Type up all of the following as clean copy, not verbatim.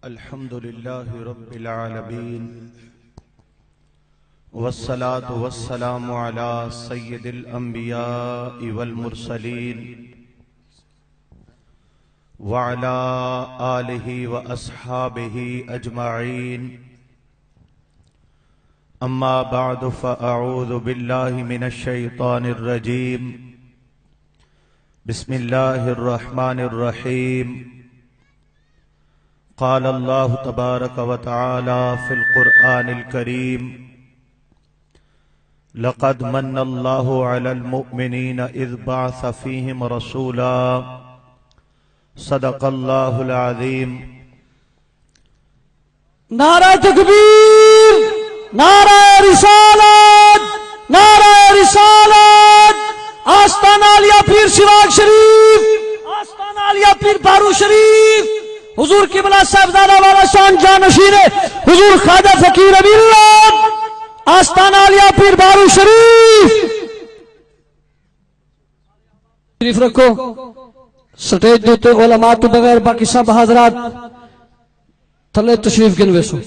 الحمد لله رب العالمين والصلاة والسلام على سيد الأنبياء والمرسلين وعلى آله وأصحابه أجمعين أما بعد فأعوذ بالله من الشيطان الرجيم بسم الله الرحمن الرحيم قال الله تبارك وتعالى في القرآن الكريم لقد من الله على المؤمنين إذ بعث فيهم رسولا صدق الله العظيم نعرہ تکبیر، نعرہ رسالت، نعرہ رسالت، آستانہ علیہ پیر شراغ شریف، آستانہ علیہ پیر بارو شریف، حضور قبلہ صاحبزادہ والا شان جانشین حضور خواجہ فقیر ابی اللہ، آستانہ علیہ پیر بارو شریف شریف رکھو۔ سٹیج دیتے علماء تو بغیر باقی سب حضرات تھلے تشریف گن ویسو۔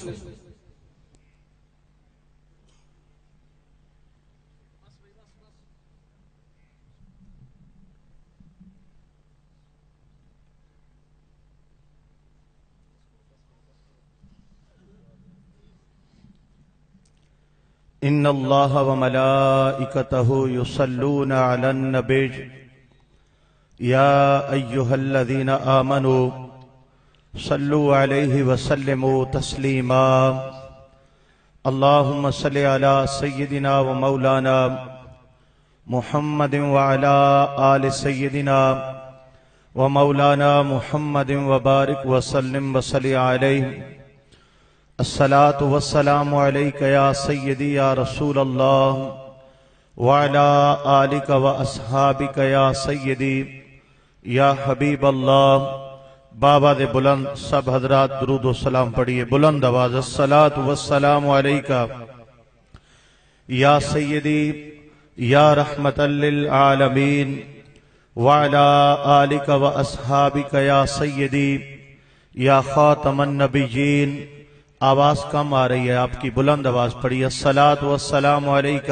ان اللہ وملائکتہ یصلون علی النبی یا ایہا الذین آمنوا صلوا علیہ وسلموا تسلیما اللہم صل علی سیدنا و مولانا محمد وعلی آل سیدنا و مولانا محمد وبارک وسلم وصلی علیہ الصلاة والسلام علیک یا سیدی یا رسول اللہ وعلی آلک و اصحابک یا سیدی یا حبیب اللہ۔ بابا دے بلند سب حضرات درود و سلام پڑھیے بلند آواز۔ الصلاة والسلام علیک یا سیدی یا رحمت للعالمین وعلی آلک و اصحابک یا سیدی یا خاتم النبیین۔ آواز کم آ رہی ہے، آپ کی بلند آواز پڑھیے۔ الصلاة والسلام علیک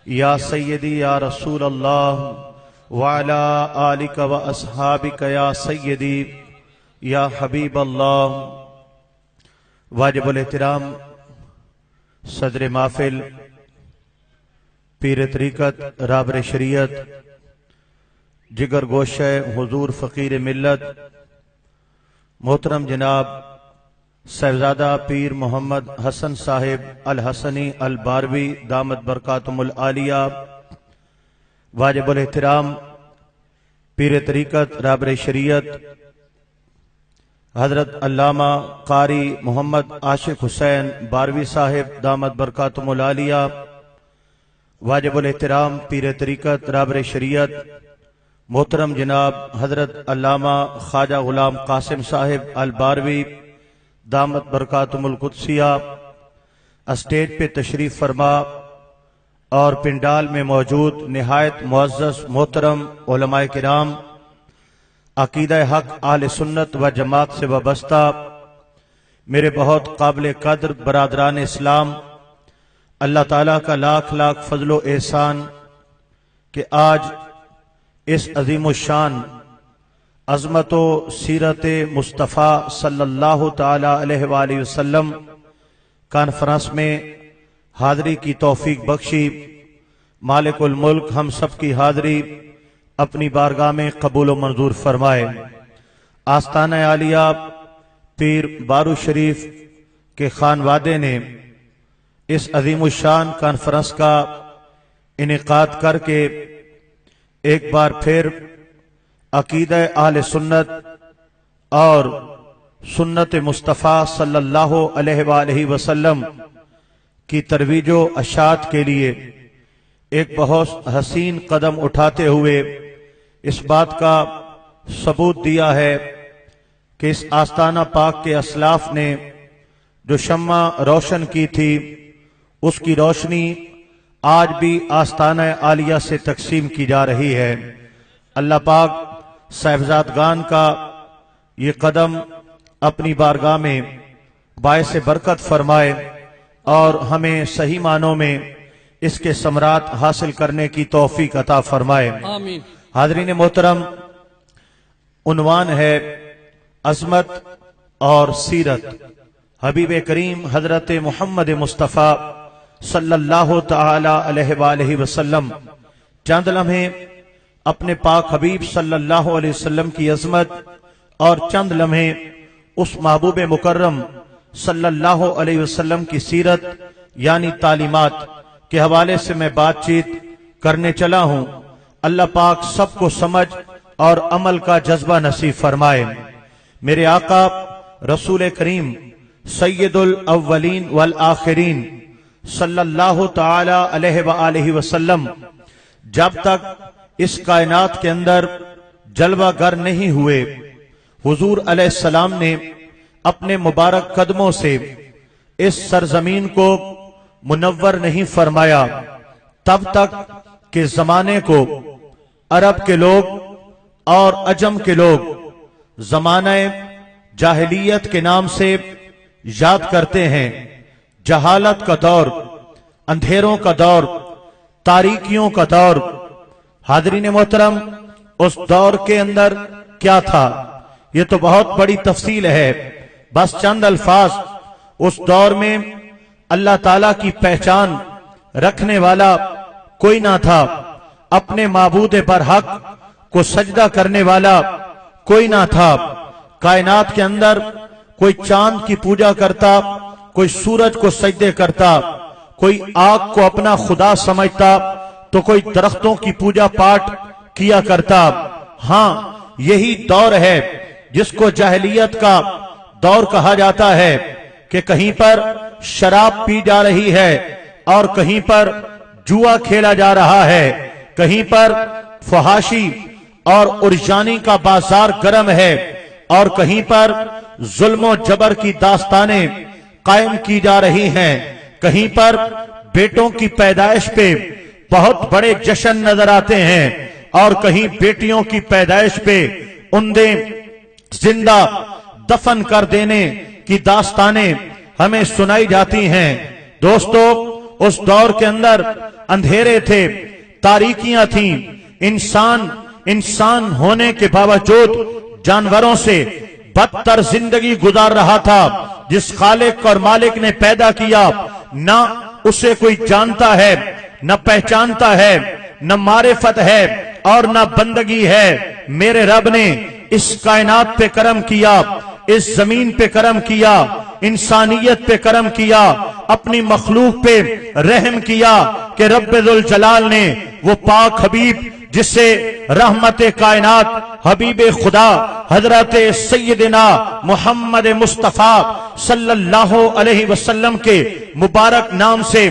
یا سیدی یا رسول اللہ وعلی آلک و اصحابک یا سیدی یا حبیب اللہ۔ واجب الاحترام صدر محفل پیر طریقت رابر شریعت جگر گوشہ حضور فقیر ملت محترم جناب صاحبزادہ پیر محمد حسن صاحب الحسنی الباروی دامت برکاتہم العالیہ، واجب الاحترام پیر طریقت رابر شریعت حضرت علامہ قاری محمد عاشق حسین باروی صاحب دامت برکاتہم العالیہ، واجب الاحترام پیر طریقت رابر شریعت محترم جناب حضرت علامہ خواجہ غلام قاسم صاحب الباروی دامت برکاتہم القدسیہ، اسٹیج پہ تشریف فرما اور پنڈال میں موجود نہایت معزز محترم علماء کرام، عقیدہ حق اہل سنت و جماعت سے وابستہ میرے بہت قابل قدر برادران اسلام، اللہ تعالیٰ کا لاکھ لاکھ فضل و احسان کہ آج اس عظیم الشان عظمت و سیرت مصطفیٰ صلی اللہ تعالی علیہ وآلہ وسلم کانفرنس میں حاضری کی توفیق بخشی۔ مالک الملک ہم سب کی حاضری اپنی بارگاہ میں قبول و منظور فرمائے۔ آستانہ عالیہ پیر بارو شریف کے خانوادے نے اس عظیم الشان کانفرنس کا انعقاد کر کے ایک بار پھر عقیدہ اہل سنت اور سنت مصطفیٰ صلی اللہ علیہ وآلہ وسلم کی ترویج و اشاعت کے لیے ایک بہت حسین قدم اٹھاتے ہوئے اس بات کا ثبوت دیا ہے کہ اس آستانہ پاک کے اسلاف نے جو شمع روشن کی تھی اس کی روشنی آج بھی آستانہ عالیہ سے تقسیم کی جا رہی ہے۔ اللہ پاک صاحبزادگان کا یہ قدم अपनी बारगाह में बायस बरकत फरमाए और हमें सही मानों में इसके समरात हासिल करने की तौफीक अता फरमाए। आमीन। हाज़रीन मोहतरम, उन्वान है अज़मत और सीरत हबीब करीम हजरत मोहम्मद मुस्तफ़ा सल्लल्लाहु तआला अलैहि वसल्लम। चंद लम्हे अपने पाक हबीब सल्लल्लाहु अलैहि वसल्लम की अज़मत और चंद लम्हे उस महबूब मुकर्रम सल्लल्लाहु अलैहि वसल्लम की सीरत यानी तालीमात के हवाले से मैं बातचीत करने चला हूं। अल्लाह पाक सबको समझ और अमल का जज्बा नसीब फरमाए। मेरे आका रसूल करीम सैयदुल अव्वलीन वल आखिरीन सल्लल्लाहु तआला अलैहि वसल्लम जब तक इस कायनात के अंदर जलवागर नहीं हुए, हुजूर अलैहिस्सलाम ने अपने मुबारक कदमों से इस सरजमीन को मुनव्वर नहीं फरमाया। तब तक के जमाने को अरब के लोग और अजम के लोग जमाने जाहिलियत के नाम से याद करते हैं। जहालत का दौर, अंधेरों का दौर, तारीकियों का दौर। हाज़रीन मोहतरम, उस दौर के अंदर क्या था ये तो बहुत बड़ी तफसील है। बस चंद अल्फाज, उस दौर में अल्लाह ताला की पहचान रखने वाला कोई ना था, अपने माबूद बरहक को सजदा करने वाला कोई ना था। कायनात के अंदर कोई चांद की पूजा करता, कोई सूरज को सजदे करता, कोई आग को अपना खुदा समझता, तो कोई दरख्तों की पूजा पाठ किया करता। हाँ, यही दौर है जिसको जाहिलियत का दौर कहा जाता है कि कहीं पर शराब पी जा रही है और कहीं पर जुआ खेला जा रहा है, कहीं पर फहाशी और उर्जानी का बाजार गर्म है और कहीं पर जुल्म जबर की दास्तानें कायम की जा रही हैं। कहीं पर बेटों की पैदाइश पे बहुत बड़े जश्न नजर आते हैं और कहीं बेटियों की पैदाइश पे उन्हें जिंदा दफन कर देने की दास्तानें हमें सुनाई जाती हैं। दोस्तों, उस दौर के अंदर अंधेरे थे, तारीकियां थीं। इंसान होने के बावजूद जानवरों से बदतर जिंदगी गुजार रहा था। जिस खालिक और मालिक ने पैदा किया, ना उसे कोई जानता है, न पहचानता है, न मारिफत है और न बंदगी है। मेरे रब ने इस कायनात पे करम किया, इस जमीन पे करम किया, इंसानियत पे करम किया, अपनी मखलूक पे रहम किया कि रब्बुल जलाल ने वो पाक हबीब जिससे रहमत कायनात हबीब खुदा हजरत सैयदना मोहम्मद मुस्तफ़ा सल्लल्लाहु अलैहि वसल्लम के मुबारक नाम से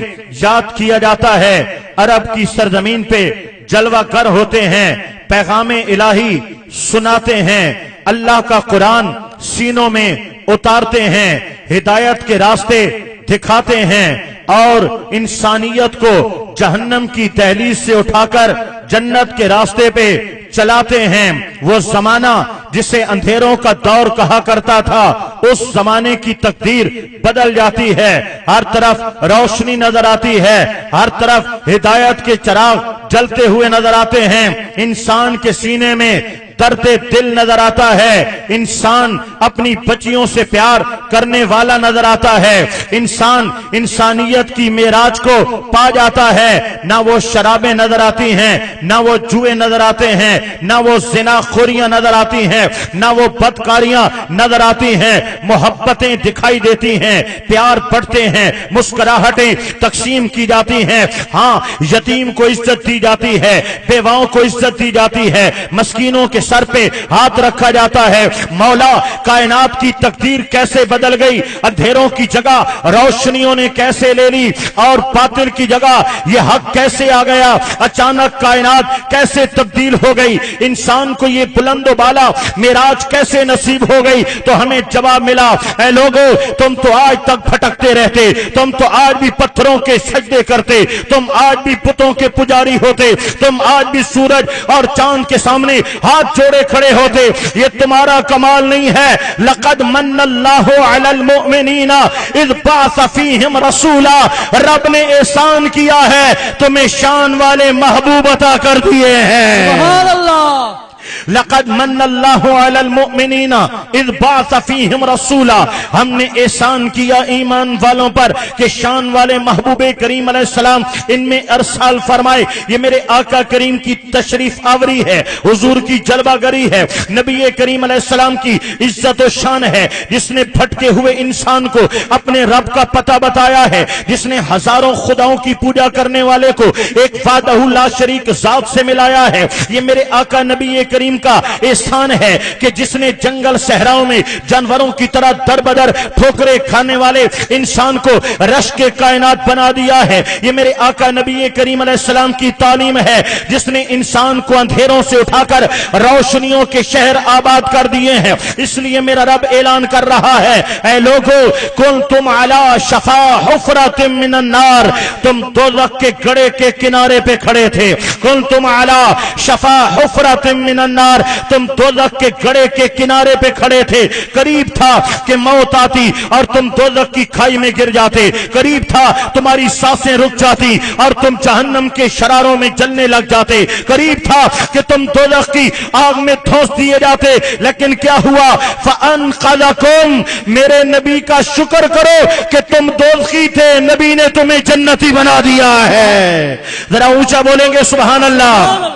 याद किया जाता है। अरब की सरजमीन पे जलवागर होते हैं, पैगामे इलाही सुनाते हैं, अल्लाह का कुरान सीनों में उतारते हैं, हिदायत के रास्ते दिखाते हैं और इंसानियत को जहन्नम की दहलीज से उठाकर जन्नत के रास्ते पे चलाते हैं। वो जमाना जिसे अंधेरों का दौर कहा करता था, उस जमाने की तकदीर बदल जाती है। हर तरफ रोशनी नजर आती है, हर तरफ हिदायत के चिराग जलते हुए नजर आते हैं। इंसान के सीने में दर्द दिल नजर आता है, इंसान अपनी बच्चियों से प्यार करने वाला नजर आता है, इंसान इंसानियत की मेराज को पा जाता है। ना वो शराबें नजर आती हैं, ना वो जुए नजर आते हैं, ना वो ज़िनाखोरियां नजर आती हैं, ना वो बदकारियां नजर आती हैं। मोहब्बतें दिखाई देती हैं, प्यार बढ़ते हैं, मुस्कुराहटें तकसीम की जाती हैं। हाँ, यतीम को इज्जत दी जाती है, बेवाओं को इज्जत दी जाती है, मस्कीनों के सर पे हाथ रखा जाता है। मौला, कायनात की तकदीर कैसे बदल गई, अंधेरों की जगह रोशनियों ने कैसे ले ली और बातिल की जगह ये हक कैसे आ गया। अचानक कायनात कायनात कैसे तब्दील हो गई, इंसान को ये बुलंद बाला मेराज कैसे नसीब हो गई। तो हमें जवाब मिला, ऐ लोगों, तुम तो आज तक भटकते रहते, तुम तो आज भी पत्थरों के सजदे करते, तुम आज भी पुतों के पुजारी होते, तुम आज भी सूरज और चांद के सामने हाथ जोड़े खड़े होते। ये तुम्हारा कमाल नहीं है। लक़द मन्नल्लाहु अलल मुमिनीना इज़ बअस फ़ीहिम रसूला, रब ने एहसान किया है, तुम्हें शान वाले महबूब अता कर दिए हैं। सुभान अल्लाह। लक़द मन्नल्लाहु अलल मुमिनीना इज़ बअस फ़ीहिम रसूला, हमने एहसान किया ईमान वालों पर कि शान वाले महबूबे करीम अलैहिस्सलाम इनमें अरसाल फरमाए। ये मेरे आका करीम की तशरीफ आवरी है, हुजूर की जलवागरी है, नबी करीम अलैहिस्सलाम की इज्जत और शान है, जिसने भटके हुए इंसान को अपने रब का पता बताया है, जिसने हजारों खुदाओं की पूजा करने वाले को एक वाहदहू ला शरीक जात से मिलाया है। ये मेरे आका नबी करीम का एहसान है कि जिसने जंगल सहराओं में जानवरों की तरह दर बदर ठोकरे खाने वाले इंसान को रश के कायनात बना दिया है। ये मेरे आका नबी करीम अलैहिस्सलाम की तालीम है, जिसने इंसान को अंधेरों से उठाकर रोशनियों के शहर आबाद कर दिए हैं। इसलिए मेरा रब ऐलान कर रहा है, ऐ लोगों, कुंतुम अला शफा हुफरतिम मिनन नार, तुम दोज़ख के गड्ढे के किनारे पे खड़े थे। कुंतुम अला शफा हुफरतिम मिनन नार, तुम दोज़ख के गड्ढे के किनारे पे खड़े थे। करीब था कि मौत आती और तुम दोज़ख की खाई में गिर जाते, करीब था तुम्हारी सांसें रुक जाती और तुम जहन्नम के शरारों में जलने लग जाते, करीब था कि तुम दोज़ख की आग में ठोस दिए जाते। लेकिन क्या हुआ? फ़अनक़ज़कुम, मेरे नबी का शुक्र करो कि तुम दोज़खी थे, नबी ने तुम्हें जन्नती बना दिया है। जरा ऊंचा बोलेंगे सुभान अल्लाह।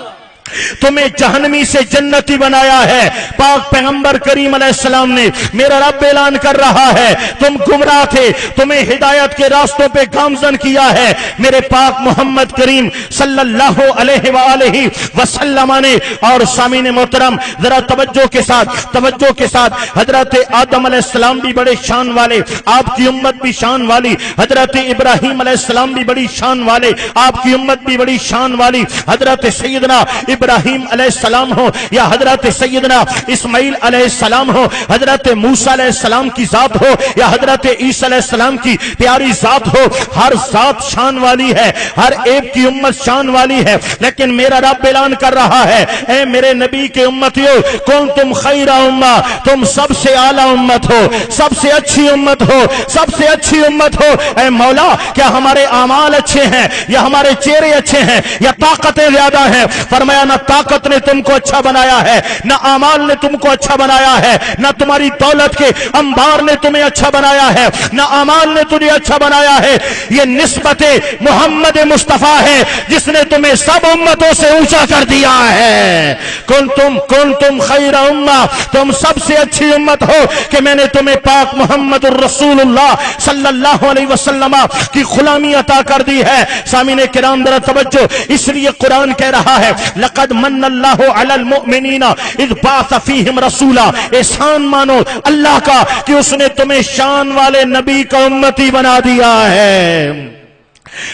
तुम्हें जहन्नमी से जन्नती बनाया है। पाक पैगंबर करीम अलैहिस्सलाम ने, मेरा रब ऐलान कर रहा है, तुम गुमराह थे, तुम्हें हिदायत के रास्तों पे गामजन किया है। मेरे पाक मोहम्मद करीम सल्लल्लाहु अलैहि वसल्लम ने। और सामीन मोहतरम, जरा तवज्जो के साथ हजरत आदम अलैहिस्सलाम भी बड़े शान वाले, आपकी उम्मत भी शान वाली, हजरत इब्राहिम अलैहिस्सलाम भी बड़ी शान वाले, आपकी उम्मत भी बड़ी शान वाली, हजरत सैयदना इब्राहिम अलैहिस्सलाम हो या हजरत सैयदना इस्माइल अलैहिस्सलाम हो, हजरत मूसा अलैहिस्सलाम की जात हो या हजरत ईसा अलैहिस्सलाम की प्यारी जात हो, हर जात शान वाली है, हर एक की उम्मत शान वाली है। लेकिन मेरा रब ऐलान कर रहा है, ऐ मेरे नबी के उम्मतियों, कौन तुम खैरा उम्मा, तुम सबसे आला उम्मत हो, सबसे अच्छी उम्मत हो, सबसे अच्छी उम्मत हो। ऐ मौला, क्या हमारे आमाल अच्छे हैं या हमारे चेहरे अच्छे हैं या ताकतें ज्यादा हैं? फरमाया, ना ताकत ने तुमको अच्छा बनाया है, ना आमाल ने तुमको अच्छा बनाया है, ना तुम्हारी दौलत के अंबार ने तुम्हें अच्छा बनाया है, ना आमाल ने तुझे अच्छा बनाया है। ये निस्बते मोहम्मद मुस्तफा है, जिसने तुम्हें सब उम्मतों से ऊंचा कर दिया है। कौन तुम खैरा उम्मा, तुम सबसे अच्छी उम्मत हो कि मैंने तुम्हें पाक मोहम्मद रसूलुल्लाह सल्लल्लाहु अलैहि वसल्लम की गुलामी अता कर दी है। सामीने किराम जरा तवज्जो, इसलिए कुरान कह रहा है, लक़द मन्नल्लाहु अलल मुमिनीना इज़ बअस फ़ीहिम रसूला, एहसान मानो अल्लाह का कि उसने तुम्हें शान वाले नबी का उम्मती बना दिया है।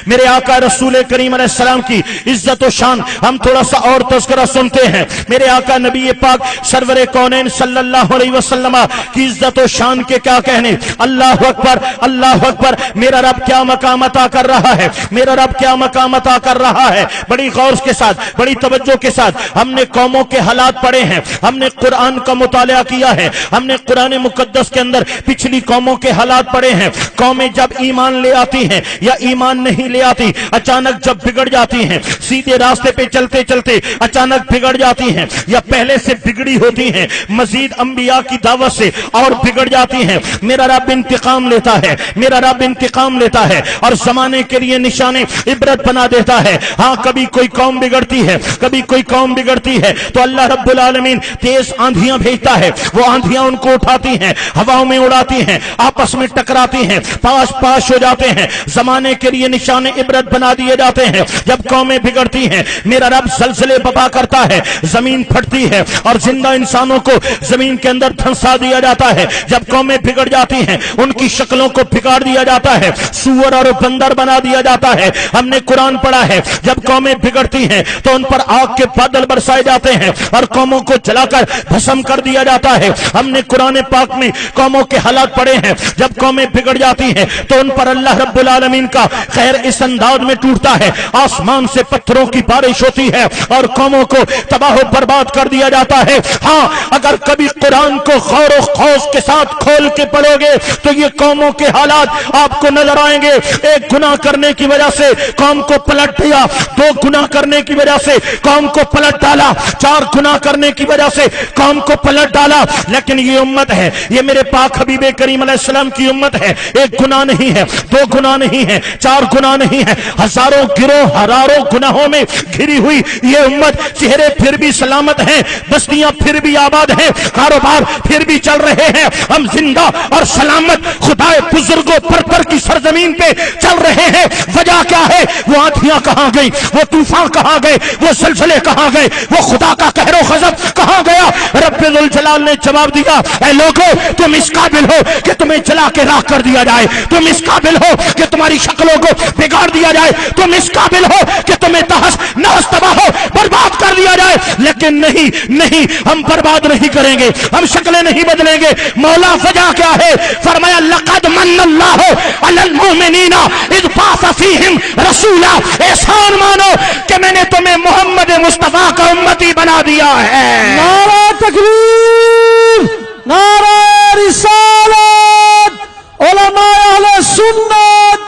मेरे आका रसूल करीम अलैहिस्सलाम की इज्जत और शान हम थोड़ा सा और तज़किरा सुनते हैं। मेरे आका नबी पाक सरवरे कौनैन सल्लल्लाहु अलैहि वसल्लम की इज्जत और शान के क्या कहने। अल्लाह अकबर, अल्लाह अकबर। मेरा रब क्या मकाम अता कर रहा है, मेरा रब क्या मकाम अता कर रहा है। बड़ी गौर के साथ, बड़ी तवज्जो के साथ हमने कौमों के हालात पढ़े हैं, हमने कुरान का मुताला किया है, हमने कुरान मुकद्दस के अंदर पिछली कौमों के हालात पढ़े हैं। कौमें जब ईमान ले आती हैं या ईमान नहीं ले आती, अचानक जब बिगड़ जाती हैं, सीधे रास्ते पे चलते चलते अचानक बिगड़ जाती हैं या पहले से बिगड़ी होती हैं, मजीद अंबिया की दावत से और बिगड़ जाती हैं। मेरा रब इंतकाम लेता है, मेरा रब इंतकाम लेता है और जमाने के लिए निशाने इबरत बना देता है। हाँ, कभी कोई कौम बिगड़ती है, कभी कोई कौम बिगड़ती है तो अल्लाह रब्बुल आलमीन तेज आंधियां भेजता है, वो आंधियां उनको उठाती हैं, हवाओं में उड़ाती हैं, आपस में टकराती हैं, पास पास हो जाते हैं। जमाने के लिए निशान इबरत बना दिए जाते हैं। जब कौमें बिगड़ती हैं मेरा रब ज़लज़ले बर्पा करता है, जमीन फटती है और जिंदा इंसानों को जमीन के अंदर धंसा दिया जाता है। जब कौमें बिगड़ जाती हैं उनकी शक्लों को बिगाड़ दिया जाता है, सूअर और बंदर बना दिया जाता है। हमने कुरान पढ़ा है जब कौमें बिगड़ती हैं तो उन पर आग के बादल बरसाए जाते हैं और कौमों को जलाकर भस्म कर दिया जाता है। हमने कुरान पाक में कौमों के हालात पढ़े हैं जब कौमें बिगड़ जाती हैं तो उन पर अल्लाह रब्बुल आलमीन का खैर इस अंदाज में टूटता है, आसमान से पत्थरों की बारिश होती है और कौमों को तबाह बर्बाद कर दिया जाता है। हाँ, अगर कभी कुरान को गौर और खौफ के साथ खोल के पढ़ोगे तो ये कौमों के हालात आपको नजर आएंगे। एक गुनाह करने की वजह से कौम को पलट दिया, दो गुनाह करने की वजह से कौम को पलट डाला, चार गुनाह करने की वजह से कौम को पलट डाला। लेकिन ये उम्मत है, ये मेरे पाक हबीबे करीम अलैहिस्सलाम की उम्मत है। एक गुनाह नहीं है, दो गुनाह नहीं है, चार गुनाह नहीं है, हजारों गिरोह हजारों गुनाहों में घिरी हुई ये उम्मत। चेहरे फिर भी सलामत हैं, बस्तियां फिर भी आबाद हैं, कारोबार फिर भी चल रहे हैं। हम जिंदा और सलामत खुदाए बुजुर्गों पर की सरजमीन पे चल रहे हैं। वजह क्या है? वो आंधियां कहां गई, वो तूफान कहां गए, वो ज़लज़ले कहां गए, वो खुदा का कहरो गज़ब कहां गया? रब्बुल जलाल ने जवाब दिया, ऐ लोगों तुम इस काबिल हो कि तुम्हें जला के राख कर दिया जाए, तुम इस काबिल हो कि तुम्हारी शक्लों को बिगाड़ दिया जाए, तुम इस काबिल हो कि तुम्हें तहस नहस तबाह बर्बाद कर दिया जाए। लेकिन नहीं नहीं, हम बर्बाद नहीं करेंगे, हम शक्लें नहीं बदलेंगे। मौला वजह क्या है? फरमाया लक़द मन्नल्लाहु अलल मुमिनीना इज़ बाअस फ़ीहिम रसूला। एहसान मानो कि मैंने तुम्हें मोहम्मद मुस्तफा का उम्मती बना दिया है। नारा तकबीर, नारा रिसालत, उलमाए अहले सुन्नत।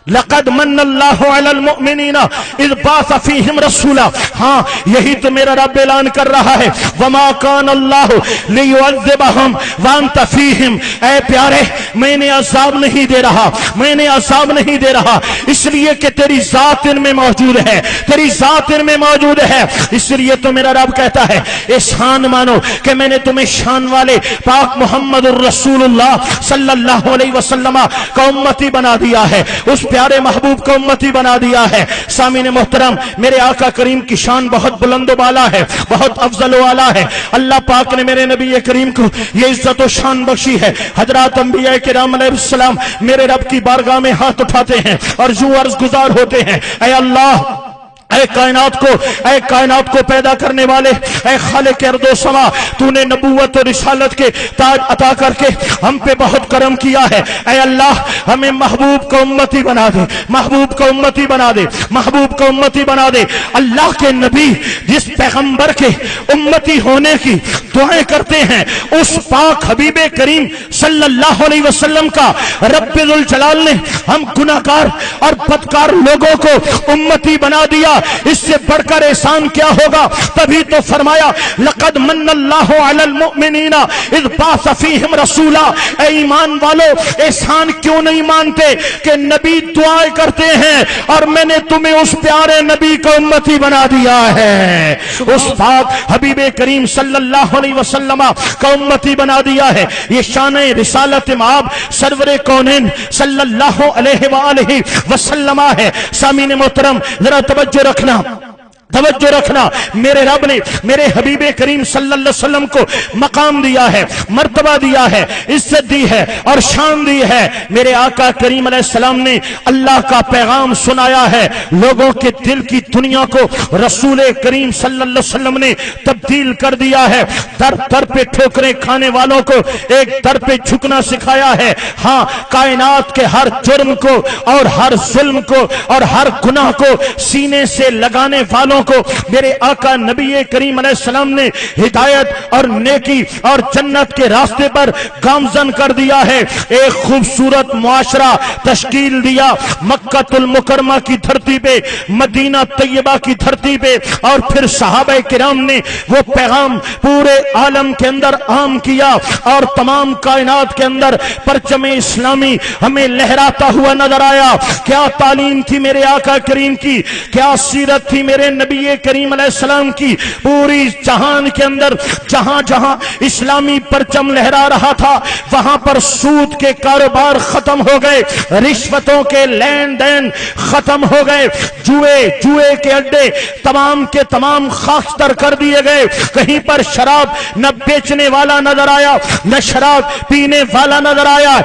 लक़द मन्नल्लाहु अलल मुमिनीना इज़ बाअस फ़ीहिम रसूला। हाँ, यही तो मेरा रब ऐलान कर रहा है, वमा कान अल्लाहु लियुअज़्ज़िबहुम व अंत फ़ीहिम। ऐ प्यारे, मैंने अज़ाब नहीं दे रहा, मैंने अज़ाब नहीं दे रहा इसलिए कि तेरी ज़ात इनमें मौजूद है, तेरी ज़ात इनमें मौजूद है। इसलिए तो मेरा रब कहता है, एहसान मानो कि मैंने तुम्हें शान वाले पाक मुहम्मदुर रसूलुल्लाह सल्लल्लाहु अलैहि वसल्लम का उम्मती बना दिया है, उस प्यारे महबूब को उम्मती बना दिया है। सामीन मोहतरम, मेरे आका करीम की शान बहुत बुलंद वाला है, बहुत अफजल वाला है। अल्लाह पाक ने मेरे नबी करीम को ये इज्जत और शान बख्शी है। हजरत अंबिया किराम अलैहिस्सलाम मेरे रब की बारगाह में हाथ उठाते हैं और यूं अर्ज गुजार होते हैं, ऐ अल्लाह, ऐ कायनात को पैदा करने वाले, ऐ खालिक अर्दो समा, तूने नबूवत और रिसालत के ताज अता करके हम पे बहुत करम किया है। ऐ अल्लाह, हमें महबूब को उम्मती बना दे, महबूब को उम्मती बना दे, महबूब को उम्मती बना दे। अल्लाह के नबी जिस पैगंबर के उम्मती होने की दुआएं करते हैं, उस पाक हबीबे करीम सल्लल्लाहु अलैहि वसल्लम का रब्बुल जलाल ने हम गुनाहगार और बदकार लोगों को उम्मती बना दिया। इससे बढ़कर एहसान क्या होगा? तभी तो फरमाया लक़द मन्नल्लाहु अलल मुमिनीना इज़ बाअस फ़ीहिम रसूला। ऐ ईमान वालो, एहसान क्यों नहीं मानते कि नबी दुआएं करते हैं और मैंने तुम्हें उस प्यारे नबी को उम्मती बना दिया है, उस पाक हबीबे करीम सल्लल्लाहु अलैहि वसल्लम का उम्मती बना दिया है। ये शान रिसालत माब सरवरे कौनैन सल्लल्लाहु अलैहि वसल्लम है। सामीन मोहतरम, जरा तवज्जो रखना, तवज्जो रखना। मेरे रब ने मेरे हबीबे करीम सल्लल्लाहु अलैहि वसल्लम को मकाम दिया है, मर्तबा दिया है, इज्जत दी है और शान दी है। मेरे आका करीम अलैहिस्सलाम ने अल्लाह का पैगाम सुनाया है, लोगों के दिल की दुनिया को रसूल करीम सल्लल्लाहु अलैहि वसल्लम ने तब्दील कर दिया है। दर दर पे ठोकरें खाने वालों को एक दर पे झुकना सिखाया है। हाँ, कायनात के हर जुर्म को और हर जुल्म को और हर गुनाह को सीने से लगाने वालों को मेरे आका नबी करीम अलैहिस्सलाम ने हिदायत और नेकी और जन्नत के रास्ते पर गामजन कर दिया है। एक खूबसूरत मुआशरा तश्कील दिया मक्कातुल मुकरमा की धरती पे, मदीना तैयबा की धरती पे, और फिर सहाबा किराम ने वो पैगाम पूरे आलम के अंदर आम किया और तमाम कायनात के अंदर परचम इस्लामी हमें लहराता हुआ नजर आया। क्या तालीम थी मेरे आका करीम की, क्या सीरत थी मेरे नबी नबी करीम अलैहिस्सलाम की पूरी जहान के अंदर जहां जहां इस्लामी परचम लहरा रहा था वहां पर सूद के कारोबार खत्म हो गए, रिश्वतों के लेन देन खत्म हो गए, जुए के अड्डे तमाम के तमाम खाकतर कर दिए गए। कहीं पर शराब न बेचने वाला नजर आया, न शराब पीने वाला नजर आया,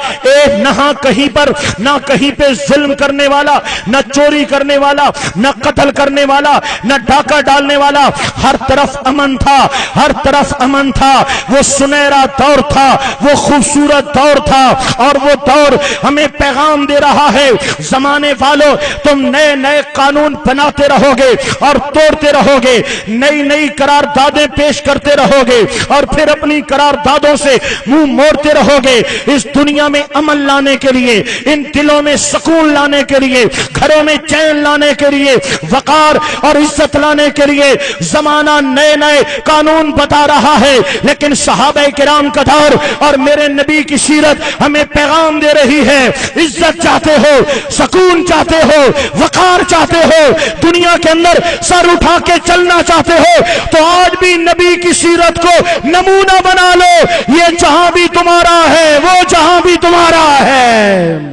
कहीं पर ना कहीं पे जुल्म करने वाला, न चोरी करने वाला, न कत्ल करने वाला, न डाका डालने वाला। हर तरफ अमन था, हर तरफ अमन था। वो सुनहरा दौर था, वो खूबसूरत दौर था, और वो दौर हमें पैगाम दे रहा है, जमाने वालों तुम नए नए कानून बनाते रहोगे और तोड़ते रहोगे, नई नई करारदादें पेश करते रहोगे और फिर अपनी करारदादों से मुंह मोड़ते रहोगे। इस दुनिया में अमन लाने के लिए, इन दिलों में सुकून लाने के लिए, घरों में चैन लाने के लिए, वकार और इज्जत लाने के लिए जमाना नए नए कानून बता रहा है। लेकिन सहाबा किराम का दौर और मेरे नबी की सीरत हमें पैगाम दे रही है, इज्जत चाहते हो, सुकून चाहते हो, वकार चाहते हो, दुनिया के अंदर सर उठा के चलना चाहते हो, तो आज भी नबी की सीरत को नमूना बना लो। ये जहां भी तुम्हारा है, वो जहां भी तुम्हारा है।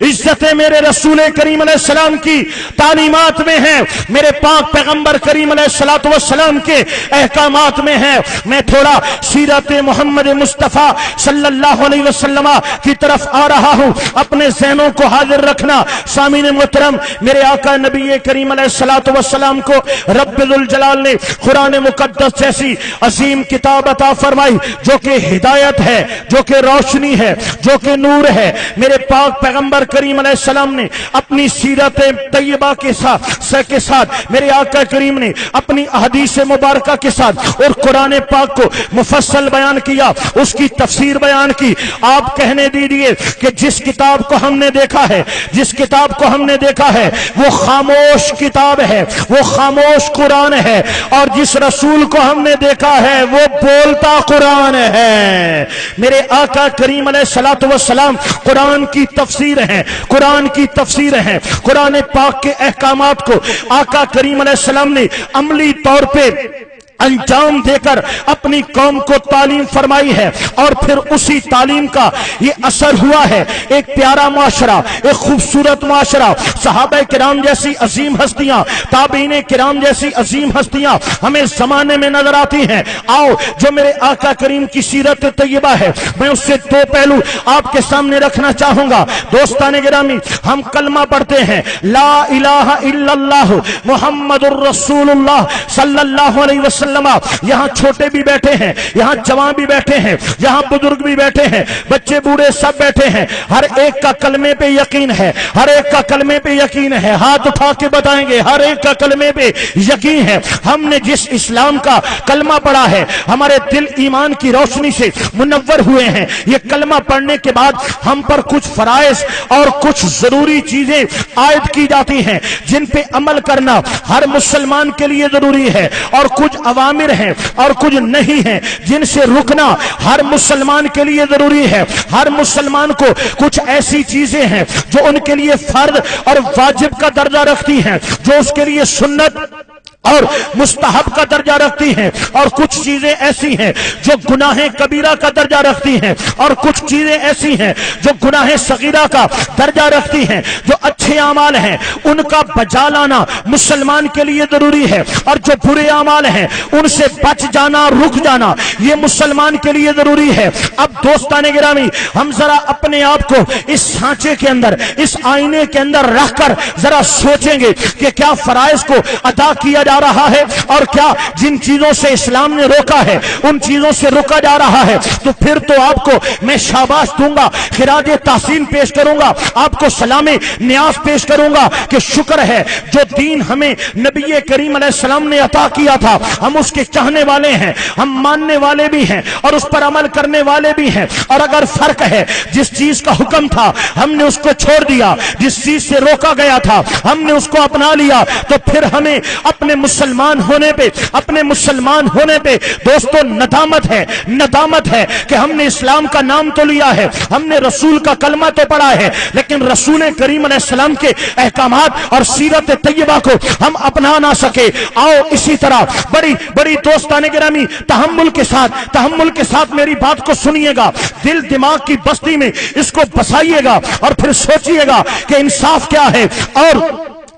इज्जतें मेरे रसूल करीम अलैहिस्सलाम की तालीमात में है, मेरे पाक पैगंबर करीम अलैहिस्सलाम के अहकामात में है। मैं थोड़ा सीरत मोहम्मद मुस्तफ़ा सल्लल्लाहु अलैहि वसल्लम की तरफ आ रहा हूं, अपने ज़हनों को हाजिर रखना। सामीन मोहतरम, मेरे आका नबी करीम अलैहिस्सलाम को रब्बुल जलाल ने कुरान मुकद्दस जैसी अजीम किताब अता फरमाई, जो कि हिदायत है, जो कि रोशनी है, जो कि नूर है। मेरे पाक पैगंबर करीम अलैहिस्सलाम ने अपनी सीरत तैयबा के साथ मेरे आका करीम ने अपनी अहदीस मुबारका के साथ और कुरान पाक को मुफस्सल बयान किया, उसकी तफसीर बयान की। आप कहने दीजिए कि जिस किताब को हमने देखा है, जिस किताब को हमने देखा है वो खामोश किताब है, वो खामोश कुरान है, और जिस रसूल को हमने देखा है वो बोलता कुरान है। मेरे आका करीम अलैहिस्सलाम कुरान की तफसीर है, कुरान की तफसीर है। कुरान पाक के अहकामात को आका करीम अलैहिस्सलाम ने अमली तौर पे अंजाम देकर अपनी कौम को तालीम फरमाई है, और फिर उसी तालीम का ये असर हुआ है। एक प्यारा माशरा, एक खूबसूरत माशरा, सहाबा किराम जैसी अजीम हस्तियां, ताबीन किराम जैसी अजीम हस्तियां हमें जमाने में नजर आती हैं। आओ, जो मेरे आका करीम की सीरत तैयबा है, मैं उससे दो पहलू आपके सामने रखना चाहूंगा। दोस्तान गिरामी, हम कलमा पढ़ते हैं, ला इलाहा इल्लल्लाह मुहम्मदुर रसूलुल्लाह सल्लल्लाहु अलैहि वसल्लम। यहां छोटे भी बैठे हैं, यहां जवान भी बैठे हैं, यहां बुजुर्ग भी बैठे हैं, बच्चे बूढ़े सब बैठे हैं। हर एक का कलमे पे यकीन है, हर एक का कलमे पे यकीन है। हाथ उठा के बताएंगे, हर एक का कलमे पे यकीन है। हमने जिस इस्लाम का कलमा पढ़ा है, हमारे दिल ईमान की रोशनी से मुनव्वर हुए हैं। ये कलमा पढ़ने के बाद हम पर कुछ फराइज और कुछ जरूरी चीजें आयद की जाती हैं, जिन पे अमल करना हर मुसलमान के लिए जरूरी है, और कुछ अवामिर हैं और कुछ नहीं हैं, जिनसे रुकना हर मुसलमान के लिए जरूरी है। हर मुसलमान को कुछ ऐसी चीजें हैं जो उनके लिए फर्ज और वाजिब का दर्जा रखती हैं, जो उसके लिए सुन्नत और मुस्तहब का दर्जा रखती हैं, और कुछ चीजें ऐसी हैं जो गुनाह कबीरा का दर्जा रखती हैं, और कुछ चीजें ऐसी हैं जो गुनाह सगीरा का दर्जा रखती हैं। जो अच्छे अमाल हैं उनका बजा लाना मुसलमान के लिए जरूरी है, और जो बुरे अमाल हैं उनसे बच जाना, रुक जाना, ये मुसलमान के लिए जरूरी है। अब दोस्ताने गिरामी, हम जरा अपने आप को इस सांचे के अंदर, इस आईने के अंदर रखकर जरा सोचेंगे कि क्या फराइज को अदा किया जा रहा है, और क्या जिन चीजों से इस्लाम ने रोका है उन चीजों से रोका जा रहा है। तो फिर तो आपको मैं शाबाश दूंगा, खिराज तासीन पेश करूंगा, आपको सलामे न्याज पेश करूंगा कि शुक्र है जो दीन हमें नबी करीम अलैहिस्सलाम ने अता किया था, हम उसके चाहने वाले हैं, हम मानने वाले भी हैं और उस पर अमल करने वाले भी हैं। और अगर फर्क है, जिस चीज का हुक्म था हमने उसको छोड़ दिया, जिस चीज से रोका गया था हमने उसको अपना लिया, तो फिर हमें अपने مسلمان ہونے پہ، اپنے مسلمان ہونے پہ دوستو ندامت ہے کہ ہم نے اسلام کا نام تو لیا ہے، ہم نے رسول کا کلمہ تو پڑھا ہے، لیکن رسول کریم علیہ السلام کے احکامات اور سیرت طیبہ کو ہم اپنا نہ سکے۔ آؤ اسی طرح بڑی دوستان گرامی تحمل کے ساتھ میری بات کو سنیے گا، دل دماغ کی بستی میں اس کو بسائیے گا اور پھر سوچئے گا کہ انصاف کیا ہے اور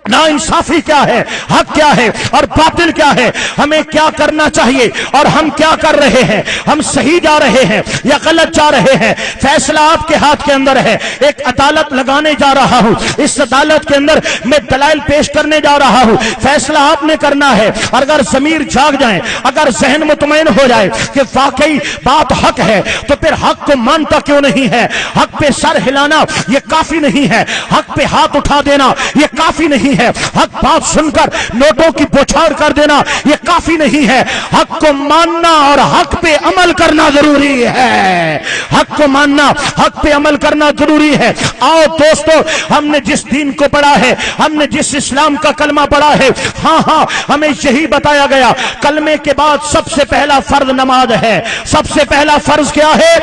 نا انصافی کیا ہے، حق کیا ہے اور باطل کیا ہے، ہمیں کیا کرنا چاہیے اور ہم کیا کر رہے ہیں، ہم صحیح جا رہے ہیں یا غلط جا رہے ہیں۔ فیصلہ آپ کے ہاتھ کے اندر ہے۔ ایک عدالت لگانے جا رہا ہوں، اس عدالت کے اندر میں دلائل پیش کرنے جا رہا ہوں، فیصلہ آپ نے کرنا ہے۔ اور اگر ضمیر جاگ جائے، اگر ذہن مطمئن ہو جائے کہ واقعی بات حق ہے، تو پھر حق کو مانتا کیوں نہیں ہے؟ حق پہ سر ہلانا یہ کافی نہیں ہے، حق پہ ہاتھ اٹھا دینا یہ کافی نہیں ہے، حق بات سن کر نوٹوں کی بوچھاڑ کر دینا یہ کافی نہیں ہے، حق کو ماننا اور حق پہ عمل کرنا ضروری ہے، حق کو ماننا، حق پہ عمل کرنا ضروری ہے۔ آؤ دوستو، ہم نے جس دین کو پڑھا ہے، ہم نے جس اسلام کا کلمہ پڑھا ہے، ہاں ہمیں یہی بتایا گیا کلمے کے بعد سب سے پہلا فرض نماز ہے۔ سب سے پہلا فرض کیا ہے؟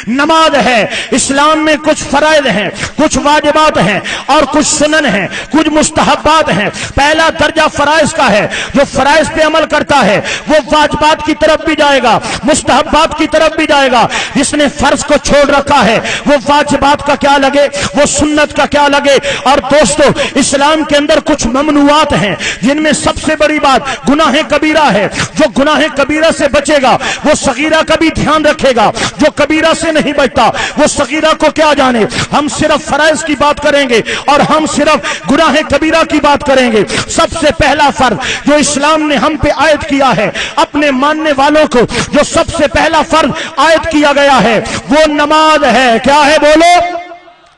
نماز ہے۔ اسلام میں کچھ فرائض ہیں، کچھ واجبات ہیں اور کچھ سنن ہیں، کچھ مستحبات ہیں۔ پہلا درجہ فرائض کا ہے، جو فرائض پہ عمل کرتا ہے وہ واجبات کی طرف بھی جائے گا، مستحبات کی طرف بھی جائے گا۔ جس نے فرض کو چھوڑ رکھا ہے وہ واجبات کا کیا لگے، وہ سنت کا کیا لگے۔ اور دوستو، اسلام کے اندر کچھ ممنوعات ہیں، جن میں سب سے بڑی بات گناہ کبیرہ ہے۔ جو گناہ کبیرہ سے بچے گا وہ صغیرہ کا بھی دھیان رکھے گا، جو کبیرہ سے نہیں بچتا وہ صغیرہ کو کیا جانے۔ ہم صرف فرائض کی بات کریں گے اور ہم صرف گناہ کبیرہ کی بات کریں گے۔ سب سے پہلا فرض جو اسلام نے ہم پہ عائد کیا ہے، اپنے ماننے والوں کو جو سب سے پہلا فرض عائد کیا گیا ہے وہ نماز ہے۔ کیا ہے؟ بولو۔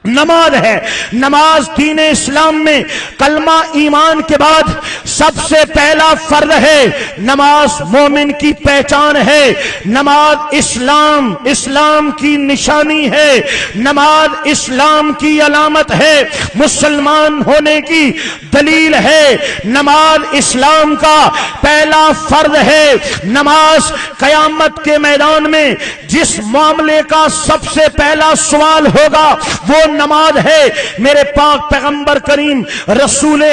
نماز ہے۔ نماز دین اسلام میں کلمہ ایمان کے بعد سب سے پہلا فرض ہے۔ نماز مومن کی پہچان ہے، نماز اسلام کی نشانی ہے، نماز اسلام کی علامت ہے، مسلمان ہونے کی دلیل ہے، نماز اسلام کا پہلا فرض ہے۔ نماز قیامت کے میدان میں جس معاملے کا سب سے پہلا سوال ہوگا وہ نماز ہے۔ میرے پاک پیغمبر کریم رسول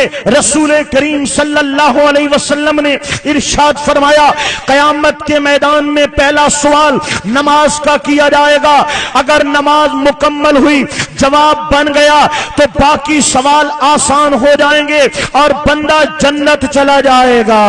کریم صلی اللہ علیہ وسلم نے ارشاد فرمایا، قیامت کے میدان میں پہلا سوال نماز کا کیا جائے گا۔ اگر نماز مکمل ہوئی، جواب بن گیا تو باقی سوال آسان ہو جائیں گے اور بندہ جنت چلا جائے گا۔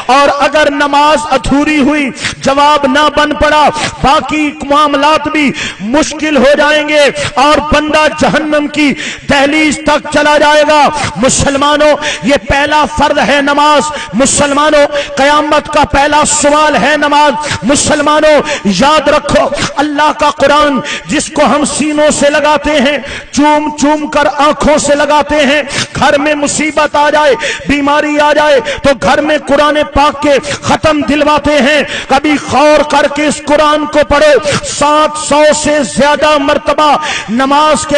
اور اگر نماز ادھوری ہوئی، جواب نہ بن پڑا، باقی معاملات بھی مشکل ہو جائیں گے اور بندہ جہنم کی دہلیز تک چلا جائے گا۔ مسلمانوں، یہ پہلا فرض ہے نماز۔ مسلمانوں، قیامت کا پہلا سوال ہے نماز۔ مسلمانوں، یاد رکھو، اللہ کا قرآن جس کو ہم سینوں سے لگاتے ہیں، چوم چوم کر آنکھوں سے لگاتے ہیں، گھر میں مصیبت آ جائے، بیماری آ جائے تو گھر میں قرآن پاک کے ختم دلواتے ہیں۔ کبھی غور کر کے اس قرآن کو پڑھو، 700 سے زیادہ مرتبہ نماز کے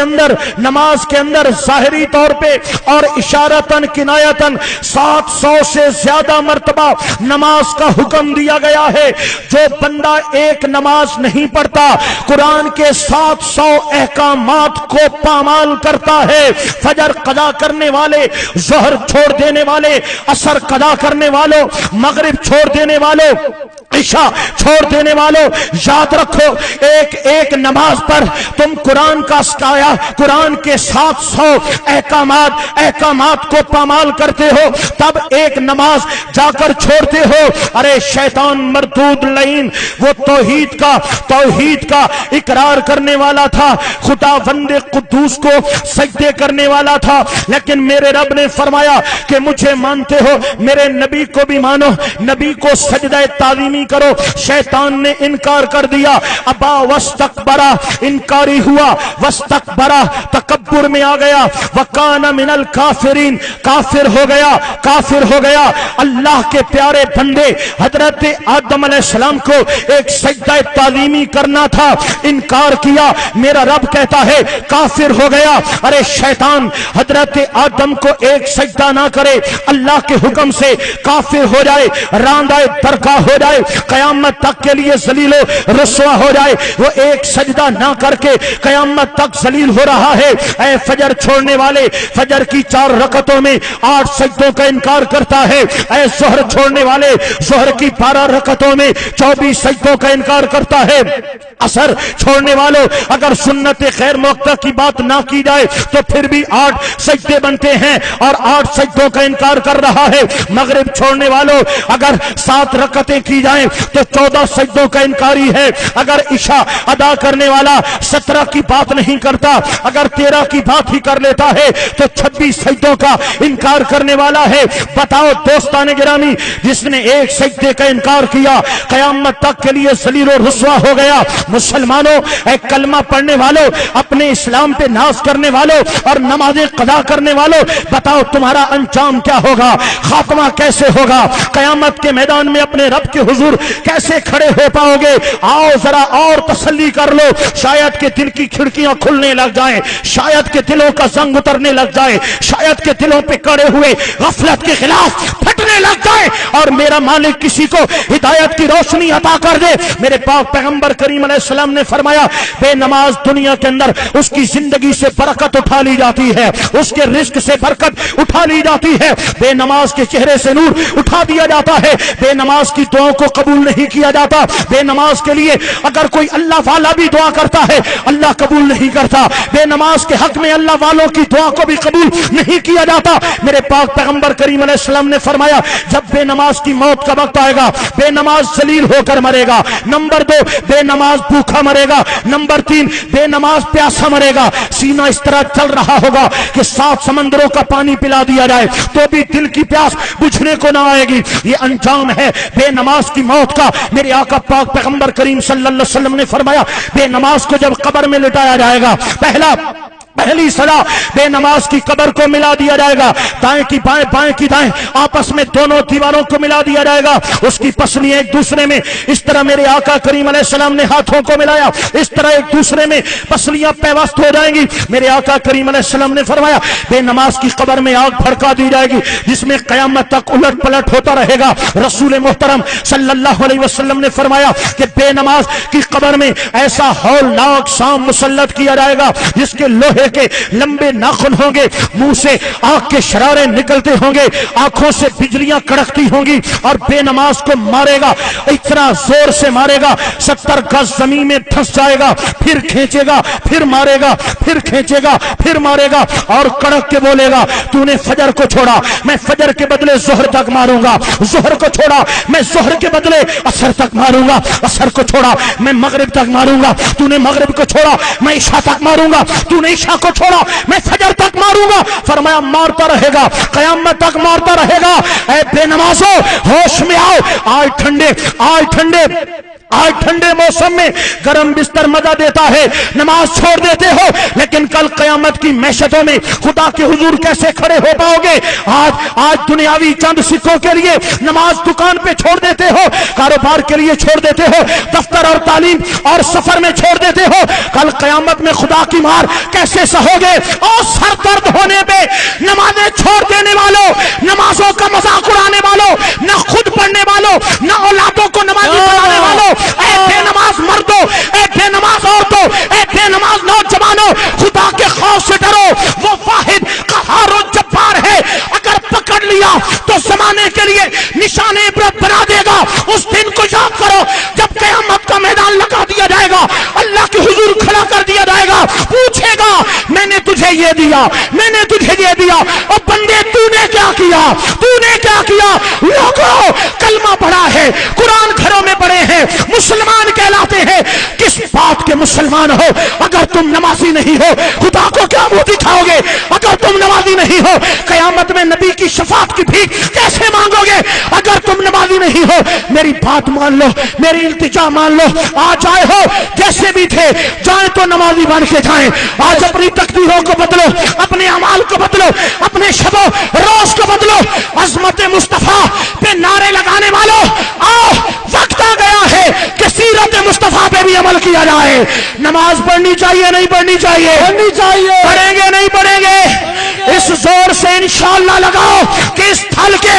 اندر ظاہری طور پہ اور اشارتاً کنایتاً 700 سے زیادہ مرتبہ نماز کا حکم دیا گیا ہے۔ جو بندہ ایک نماز نہیں پڑھتا، قرآن کے 700 احکامات کو پامال کرتا ہے۔ فجر قضا کرنے والے، ظہر چھوڑ دینے والے، عصر قضا کرنے والوں، مغرب چھوڑ دینے والوں، عشاء چھوڑ دینے والوں، یاد رکھو، ایک نماز پر تم قرآن کا سایہ، قرآن کے 700 احکامات کو پامال کرتے ہو، تب ایک نماز جا کر چھوڑتے ہو۔ ارے شیطان مردود لعین، وہ توحید کا اقرار کرنے والا تھا، خداوند قدوس کو سجدے کرنے والا تھا، لیکن میرے رب نے فرمایا کہ مجھے مانتے ہو، میرے نبی کو بھی مانو، نبی کو سجدہ تعظیمی کرو۔ شیطان نے انکار کر دیا، ابا واستکبرا، انکاری ہوا، واستکبرا، تکبر تکبر میں آ گیا، وکان من الکافرین، کافر ہو گیا۔ اللہ کے پیارے بندے حضرت آدم علیہ السلام کو ایک سجدہ تعلیمی کرنا تھا، انکار کیا، میرا رب کہتا ہے کافر ہو گیا۔ ارے شیطان حضرت آدم کو ایک سجدہ نہ کرے، اللہ کے حکم سے کافر ہو جائے، راندہ درگاہ ہو جائے، قیامت تک کے لیے ذلیل و رسوا ہو جائے، وہ ایک سجدہ نہ کر کے قیامت تک ذلیل ہو رہا ہے۔ اے فجر چھوڑنے والے، فجر کی 4 رکعتوں میں 8 سجدوں کا انکار کرتا ہے۔ اے ظہر چھوڑنے والے، ظہر کی 12 رکعتوں میں 24 سجدوں کا انکار کرتا ہے۔ عصر چھوڑنے والوں، اگر سنت خیر موقع کی بات نہ کی جائے تو پھر بھی 8 سجدے بنتے ہیں اور 8 سجدوں کا انکار کر رہا ہے۔ مغرب چھوڑنے والوں، اگر 7 رکعتیں کی جائیں تو 14 سجدوں کا انکاری ہے۔ اگر عشاء ادا کرنے والا 17 کی بات نہیں کرتا، اگر 13 کی بات ہی کر لیتا ہے تو 26 سجدوں کا انکار کرنے والا ہے۔ بتاؤ دوستان گرامی، جس نے ایک سجدے کا انکار کیا قیامت تک کے لیے ذلیل و رسوا ہو گیا۔ مسلمانوں، اے کلمہ پڑھنے والوں، اپنے اسلام پہ ناز کرنے والوں اور نمازیں قضا کرنے والوں، بتاؤ تمہارا انجام کیا ہوگا، خاتمہ کیسے ہوگا، قیامت کے میدان میں اپنے رب کے حضور کیسے کھڑے ہو پاؤ گے؟ آؤ ذرا اور تسلی کر لو، شاید کہ دل کی کھڑکیاں کھلنے لگ جائیں، شاید کہ دلوں کا زنگ اترنے لگ جائے، شاید کہ دلوں پہ کڑے ہوئے غفلت کے خلاف پھٹنے لگ جائے اور میرا مالک کسی کو ہدایت کی روشنی عطا کر دے۔ میرے پاک پیغمبر کریم علیہ السلام نے فرمایا، بے نماز دنیا کے اندر اس کی زندگی سے برکت اٹھا لی جاتی ہے، اس کے رزق سے برکت اٹھا لی جاتی ہے، بے نماز کے چہرے سے نور اٹھا دیا جاتا ہے، بے نماز کی دعاؤں کو قبول نہیں کیا جاتا، بے نماز کے لیے اگر کوئی اللہ والا بھی دعا کرتا ہے اللہ قبول نہیں کرتا، بے نماز کے حق میں اللہ والوں کی دعا کو بھی قبول نہیں کیا جاتا۔ میرے پاک پیغمبر کریم علیہ السلام نے فرمایا، جب بے نماز کی موت کا وقت آئے گا، بے نماز ذلیل ہو کر مرے گا، نمبر 2 بے نماز بھوکا مرے گا، نمبر 3 بے نماز پیاسا مرے گا، سینہ اس طرح چل رہا ہوگا کہ 7 سمندروں کا پانی پلا دیا جائے تو بھی دل کی پیاس بجھنے کو نہ آئے گی۔ یہ انجام ہے بے نماز کی موت کا۔ میرے آقا پاک پیغمبر کریم صلی اللہ علیہ وسلم نے فرمایا، بے نماز کو جب قبر میں لٹایا جائے گا، پہلی سزا بے نماز کی قبر کو ملا دیا جائے گا، دائیں کی بائیں، بائیں کی دائیں، آپس میں دونوں دیواروں کو ملا دیا جائے گا، اس کی پسلیاں ایک دوسرے میں اس طرح میرے آقا کریم علیہ السلام نے ہاتھوں کو ملایا، اس طرح ایک دوسرے میں پسلیاں پیوست ہو جائیں گی۔ میرے آقا کریم علیہ السلام نے فرمایا، بے نماز کی قبر میں آگ بھڑکا دی جائے گی جس میں قیامت تک الٹ پلٹ ہوتا رہے گا۔ رسول محترم صلی اللہ علیہ وسلم نے فرمایا کہ بے نماز کی قبر میں ایسا ہولناک سام مسلط کیا جائے گا جس کے لوہے کے لمبے ناخن ہوں گے، منہ سے آگ کے شرارے نکلتے ہوں گے، آنکھوں سے بجلیاں کڑکتی ہوں گی اور بے نماز کو مارے گا، اتنا زور سے مارے گا 70 گز زمین میں پھنس جائے گا، پھر کھینچے گا، پھر مارے گا، پھر کھینچے گا، پھر مارے گا اور کڑک کے بولے گا، تو نے فجر کو چھوڑا، میں فجر کے بدلے ظہر تک ماروں گا، ظہر کو چھوڑا میں ظہر کے بدلے عصر تک ماروں گا، عصر کو چھوڑا میں مغرب تک ماروں گا، تو نے مغرب کو چھوڑا میں عشاء تک ماروں گا، تو نے عشاء کو چھوڑا میں فجر تک ماروں گا۔ فرمایا مارتا رہے گا، قیامت تک مارتا رہے گا۔ اے بے نمازو، ہوش میں آؤ، آج ٹھنڈے موسم میں گرم بستر مزہ دیتا ہے، نماز چھوڑ دیتے ہو، لیکن کل قیامت کی معیشتوں میں خدا کے حضور کیسے کھڑے ہو پاؤ گے؟ آج دنیاوی چند سکوں کے لیے نماز دکان پہ چھوڑ دیتے ہو، کاروبار کے لیے چھوڑ دیتے ہو، دفتر اور تعلیم اور سفر میں چھوڑ دیتے ہو، کل قیامت میں خدا کی مار کیسے سہو گے؟ اور سر درد ہونے پہ نمازیں چھوڑ دینے والوں، نمازوں کا مذاق اڑانے والوں، نہ خود پڑھنے والوں، نہ اولادوں کو نمازی بنانے والوں، اے بے نماز مردوں، اے بے نماز عورتوں، اے بے نماز نوجوانوں، خدا کے خوف سے ڈرو، وہ واحد قہار و جبار ہے، اگر پکڑ لیا تو زمانے کے لیے نشان عبرت بنا دے گا۔ اس دن کو یاد کرو جب قیامت کا میدان لگا دیا جائے گا، اللہ کے حضور کھڑا کر دیا جائے گا، پوچھے گا میں نے تجھے یہ دیا، میں نے تجھے یہ دیا، اور بندے تو نے کیا کیا، تو نے کیا کیا؟ لوگوں کلمہ پڑھا ہے، قرآن گھروں میں پڑھے ہیں، مسلمان کہلاتے ہیں، کس بات کے مسلمان ہو؟ اگر تم نمازی نہیں ہو خدا کو کیا منہ دکھاؤ گے؟ اگر تم نمازی نہیں ہو قیامت میں نبی کی شفاعت کی بھیک کیسے مانگو گے؟ اگر تم نمازی نہیں ہو میری بات مان لو، میری التجا مان لو، آج آئے ہو جیسے بھی تھے، جائیں تو नमाजी बन के जाएं। आज अपनी तकदीरों को बदलो, अपने अमाल को बदलो, अपने शबो रोज को बदलो। अजमत मुस्तफा पे नारे लगाने वालों, आओ वक्त आ गया है कि सीरत मुस्तफा पे भी अमल किया जाए। नमाज पढ़नी चाहिए नहीं पढ़नी चाहिए? पढ़नी चाहिए। पढ़ेंगे नहीं पढ़ेंगे? इस जोर से इंशाअल्लाह लगाओ कि इस थल के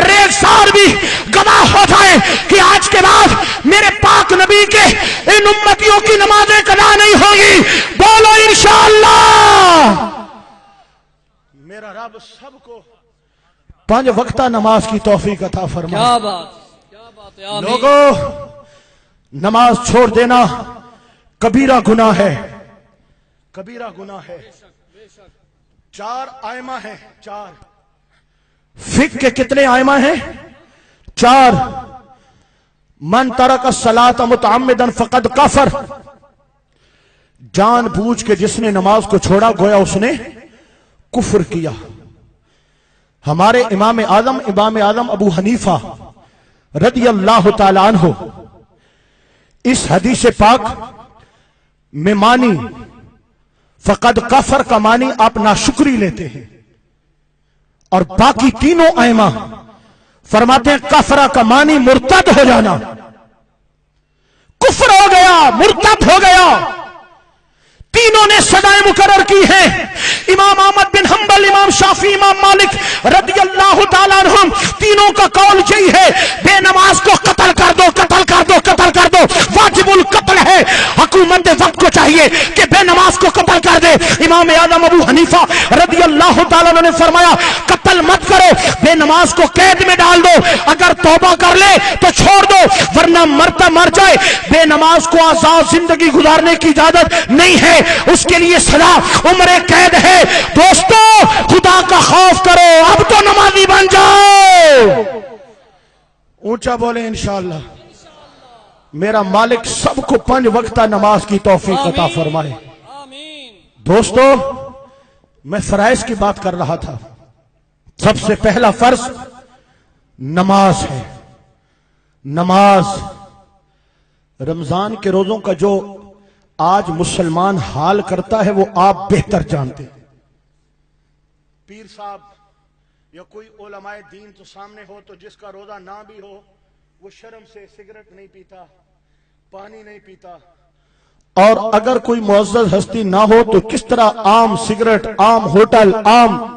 रेगसार भी गवाह हो जाए कि आज के बाद मेरे पाक नबी के इन उम्मतियों की नमाजें कदा नहीं होगी। बोलो इंशाअल्लाह। मेरा रब सबको 5 वक्ता नमाज की तौफीक अता फरमाए। क्या बात है। आमीन। लोगों, नमाज छोड़ देना कबीरा गुनाह है, कबीरा गुनाह है। 4 आयमा है, 4 फिक्र के कितने आयमा हैं? 4। मन तरक सलात मुतअम्मिदन फकद कफर, जानबूझ के जिसने नमाज को छोड़ा गोया उसने कुफ्र किया। हमारे इमाम आजम अबू हनीफा रदी अल्लाह ताला अन्हु इस हदीस पाक में मानी फकद कफर का मानी आप नाशुक्री लेते हैं, और बाकी तीनों आयमा फरमाते हैं कफरा का मानी मुर्तद हो जाना। कुफ्र हो गया, मुर्तद हो गया। तीनों ने सजाएं मुकर्रर की हैं। इमाम अहमद बिन हंबल, इमाम शाफी, इमाम मालिक रदी अल्लाह ताला अन्हुम, तीनों का कौल यही है, बेनमाज को कत्ल कर दो, कत्ल कर दो, कत्ल कर दो, वाजिबुल कत्ल है। हुकूमत वक्त को चाहिए कि बेनमाज को कत्ल कर दे। इमाम आजम अबू हनीफा रदी अल्लाह ताला ने फरमाया कत्ल मत करो, बेनमाज को कैद में डाल दो, अगर तौबा कर ले तो छोड़ दो, वरना मरता मर जाए। बेनमाज को आजाद जिंदगी गुजारने की इजाजत नहीं है, उसके लिए सजा उम्र कैद है। दोस्तों, खुदा का खौफ करो, अब तो नमाजी बन जाओ। ऊंचा बोले इंशाअल्लाह। मेरा मालिक सबको 5 वक्ता नमाज की तौफीक अता फरमाए। दोस्तों, मैं फराइज की बात कर रहा था। सबसे पहला फर्ज नमाज है। नमाज रमजान के रोजों का जो आज मुसलमान हाल करता है वो आप बेहतर जानते हैं। पीर साहब या कोई उलमाए दीन तो सामने हो, तो जिसका रोजा ना भी हो वो शर्म से सिगरेट नहीं पीता, पानी नहीं पीता, और अगर कोई मुअज़्ज़ज़ हस्ती ना हो तो किस तरह आम सिगरेट, आम होटल, आम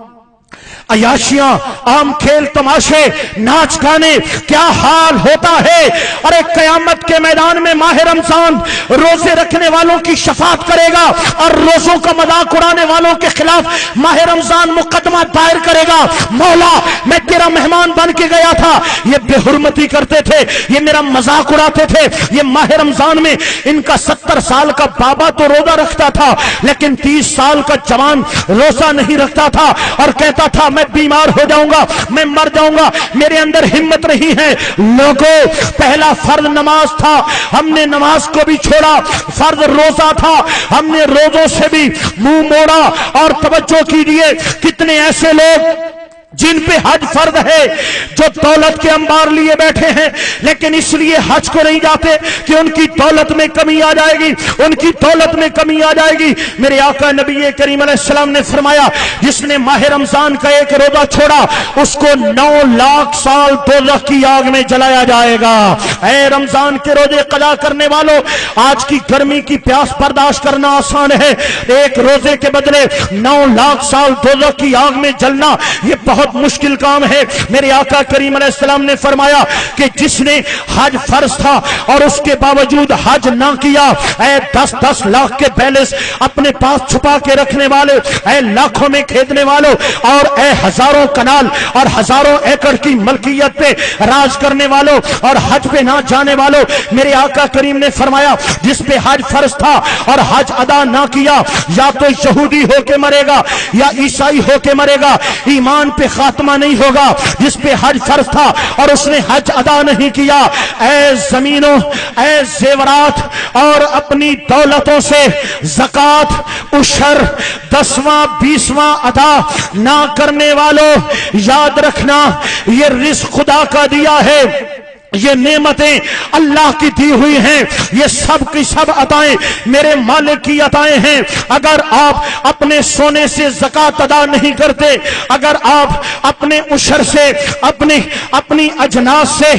अयाशियां, आम खेल तमाशे, नाच गाने, क्या हाल होता है। अरे कयामत के मैदान में माह रमजान रोजे रखने वालों की शफाअत करेगा, और रोजों का मजाक उड़ाने वालों के खिलाफ माह रमजान मुकदमा दायर करेगा। मौला, मैं तेरा मेहमान बन के गया था, ये बेहुरमती करते थे, ये मेरा मजाक उड़ाते थे। ये माह रमजान में इनका 70 साल का बाबा तो रोजा रखता था, लेकिन 30 साल का जवान रोजा नहीं रखता था, और कहता था मैं बीमार हो जाऊंगा, मैं मर जाऊंगा, मेरे अंदर हिम्मत नहीं है। लोगों, पहला फर्ज नमाज था, हमने नमाज को भी छोड़ा। फर्ज रोजा था, हमने रोजों से भी मुंह मोड़ा। और तवज्जो कीजिए, कितने ऐसे लोग जिन पे हज फर्ज है, जो दौलत के अंबार लिए बैठे हैं, लेकिन इसलिए हज को नहीं जाते कि उनकी दौलत में कमी आ जाएगी, उनकी दौलत में कमी आ जाएगी। मेरे आका नबी करीम अलैहिस्सलाम ने फरमाया, जिसने माह रमजान का एक रोजा छोड़ा उसको 9 लाख साल दोज़ख की आग में जलाया जाएगा। ऐ रमजान के रोजे कदा करने वालों, आज की गर्मी की प्यास बर्दाश्त करना आसान है, एक रोजे के बदले 9 लाख साल दोज़ख की आग में जलना ये बहुत मुश्किल काम है। मेरे आका करीम अलैहिस्सलाम ने फरमाया कि जिसने हज फर्ज था और उसके बावजूद हज ना किया, ऐ 10-10 लाख के बैलेंस अपने पास छुपा के रखने वाले, ऐ लाखों में खेदने वालों, और ऐ हजारों कनाल और हजारों एकड़ की मलकियत पे राज करने वालों और हज पे ना जाने वालों, मेरे आका करीम ने फरमाया जिस पे हज फर्ज था और हज अदा ना किया, या तो यहूदी होके मरेगा या ईसाई होके मरेगा, ईमान पे खात्मा नहीं होगा। जिस पे हज फर्ज था और उसने हज अदा नहीं किया, ऐ जमीनों, ऐ जेवरात और अपनी दौलतों से ज़कात, उशर, 10वां 20वां अदा ना करने वालों, याद रखना ये रिज़्क़ खुदा का दिया है। یہ نعمتیں اللہ کی دی ہوئی ہیں، یہ سب کی سب عطائیں میرے مالک کی عطائیں ہیں۔ اگر آپ اپنے سونے سے زکات ادا نہیں کرتے، اگر آپ اپنے عشر سے اپنی اجناس سے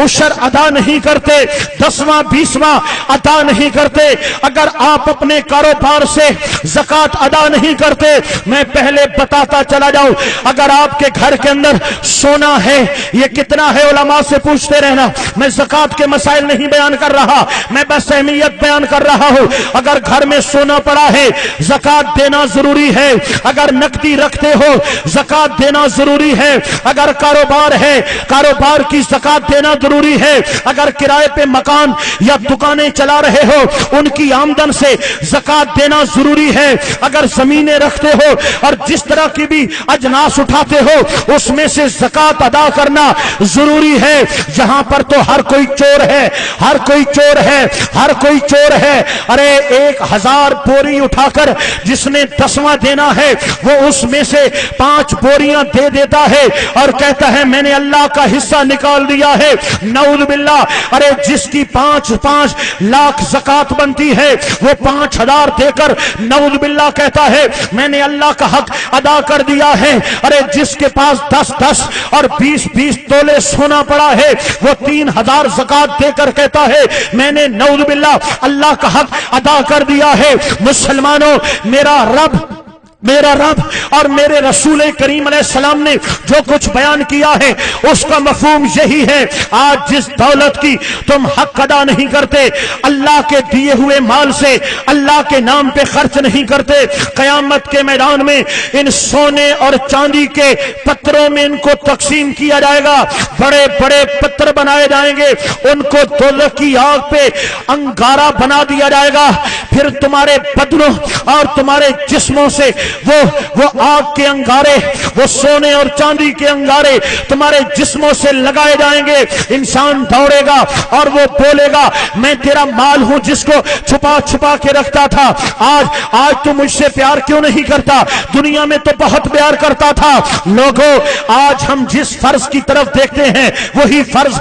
عشر ادا نہیں کرتے، 10واں 20واں ادا نہیں کرتے، اگر آپ اپنے کاروبار سے زکات ادا نہیں کرتے، میں پہلے بتاتا چلا جاؤں، اگر آپ کے گھر کے اندر سونا ہے، یہ کتنا ہے علماء سے پوچھتے رہنا، میں زکات کے مسائل نہیں بیان کر رہا، میں بس اہمیت بیان کر رہا ہوں۔ اگر گھر میں سونا پڑا ہے زکات دینا ضروری ہے، اگر نقدی رکھتے ہو زکات دینا ضروری ہے، اگر کاروبار ہے کاروبار کی زکات دینا ضروری ہے، اگر کرائے پہ مکان یا دکانیں چلا رہے ہو ان کی آمدن سے زکات دینا ضروری ہے، اگر زمینیں رکھتے ہو اور جس طرح کی بھی اجناس اٹھاتے ہو اس میں سے زکات ادا کرنا ضروری ہے۔ جہاں پر تو ہر کوئی چور ہے، ہر کوئی چور ہے، ہر کوئی چور ہے، ارے 1000 بوری اٹھا کر جس نے 10واں دینا ہے وہ اس میں سے 5 بوریاں دے دیتا ہے اور کہتا ہے میں نے اللہ کا حصہ نکال دیا ہے، نعوذ باللہ۔ ارے جس کی 5 لاکھ زکات بنتی ہے وہ 5000 دے کر نعوذ باللہ کہتا ہے میں نے اللہ کا حق ادا کر دیا ہے۔ ارے جس کے پاس 10 اور 20 تولے سونا پڑا ہے وہ 3000 زکات دے کر کہتا ہے میں نے نعوذ باللہ اللہ کا حق ادا کر دیا ہے۔ مسلمانوں، میرا رب اور میرے رسول کریم علیہ السلام نے جو کچھ بیان کیا ہے اس کا مفہوم یہی ہے، آج جس دولت کی تم حق ادا نہیں کرتے، اللہ کے دیے ہوئے مال سے اللہ کے نام پہ خرچ نہیں کرتے، قیامت کے میدان میں ان سونے اور چاندی کے پتھروں میں ان کو تقسیم کیا جائے گا، بڑے بڑے پتھر بنائے جائیں گے، ان کو دوزخ کی آگ پہ انگارہ بنا دیا جائے گا، پھر تمہارے بدنوں اور تمہارے جسموں سے وہ آگ کے انگارے، وہ سونے اور چاندی کے انگارے تمہارے جسموں سے لگائے جائیں گے۔ انسان دوڑے گا اور وہ بولے گا میں تیرا مال ہوں جس کو چھپا کے رکھتا تھا، آج تو مجھ سے پیار کیوں نہیں کرتا، دنیا میں تو بہت پیار کرتا تھا۔ لوگوں، آج ہم جس فرض کی طرف دیکھتے ہیں وہی فرض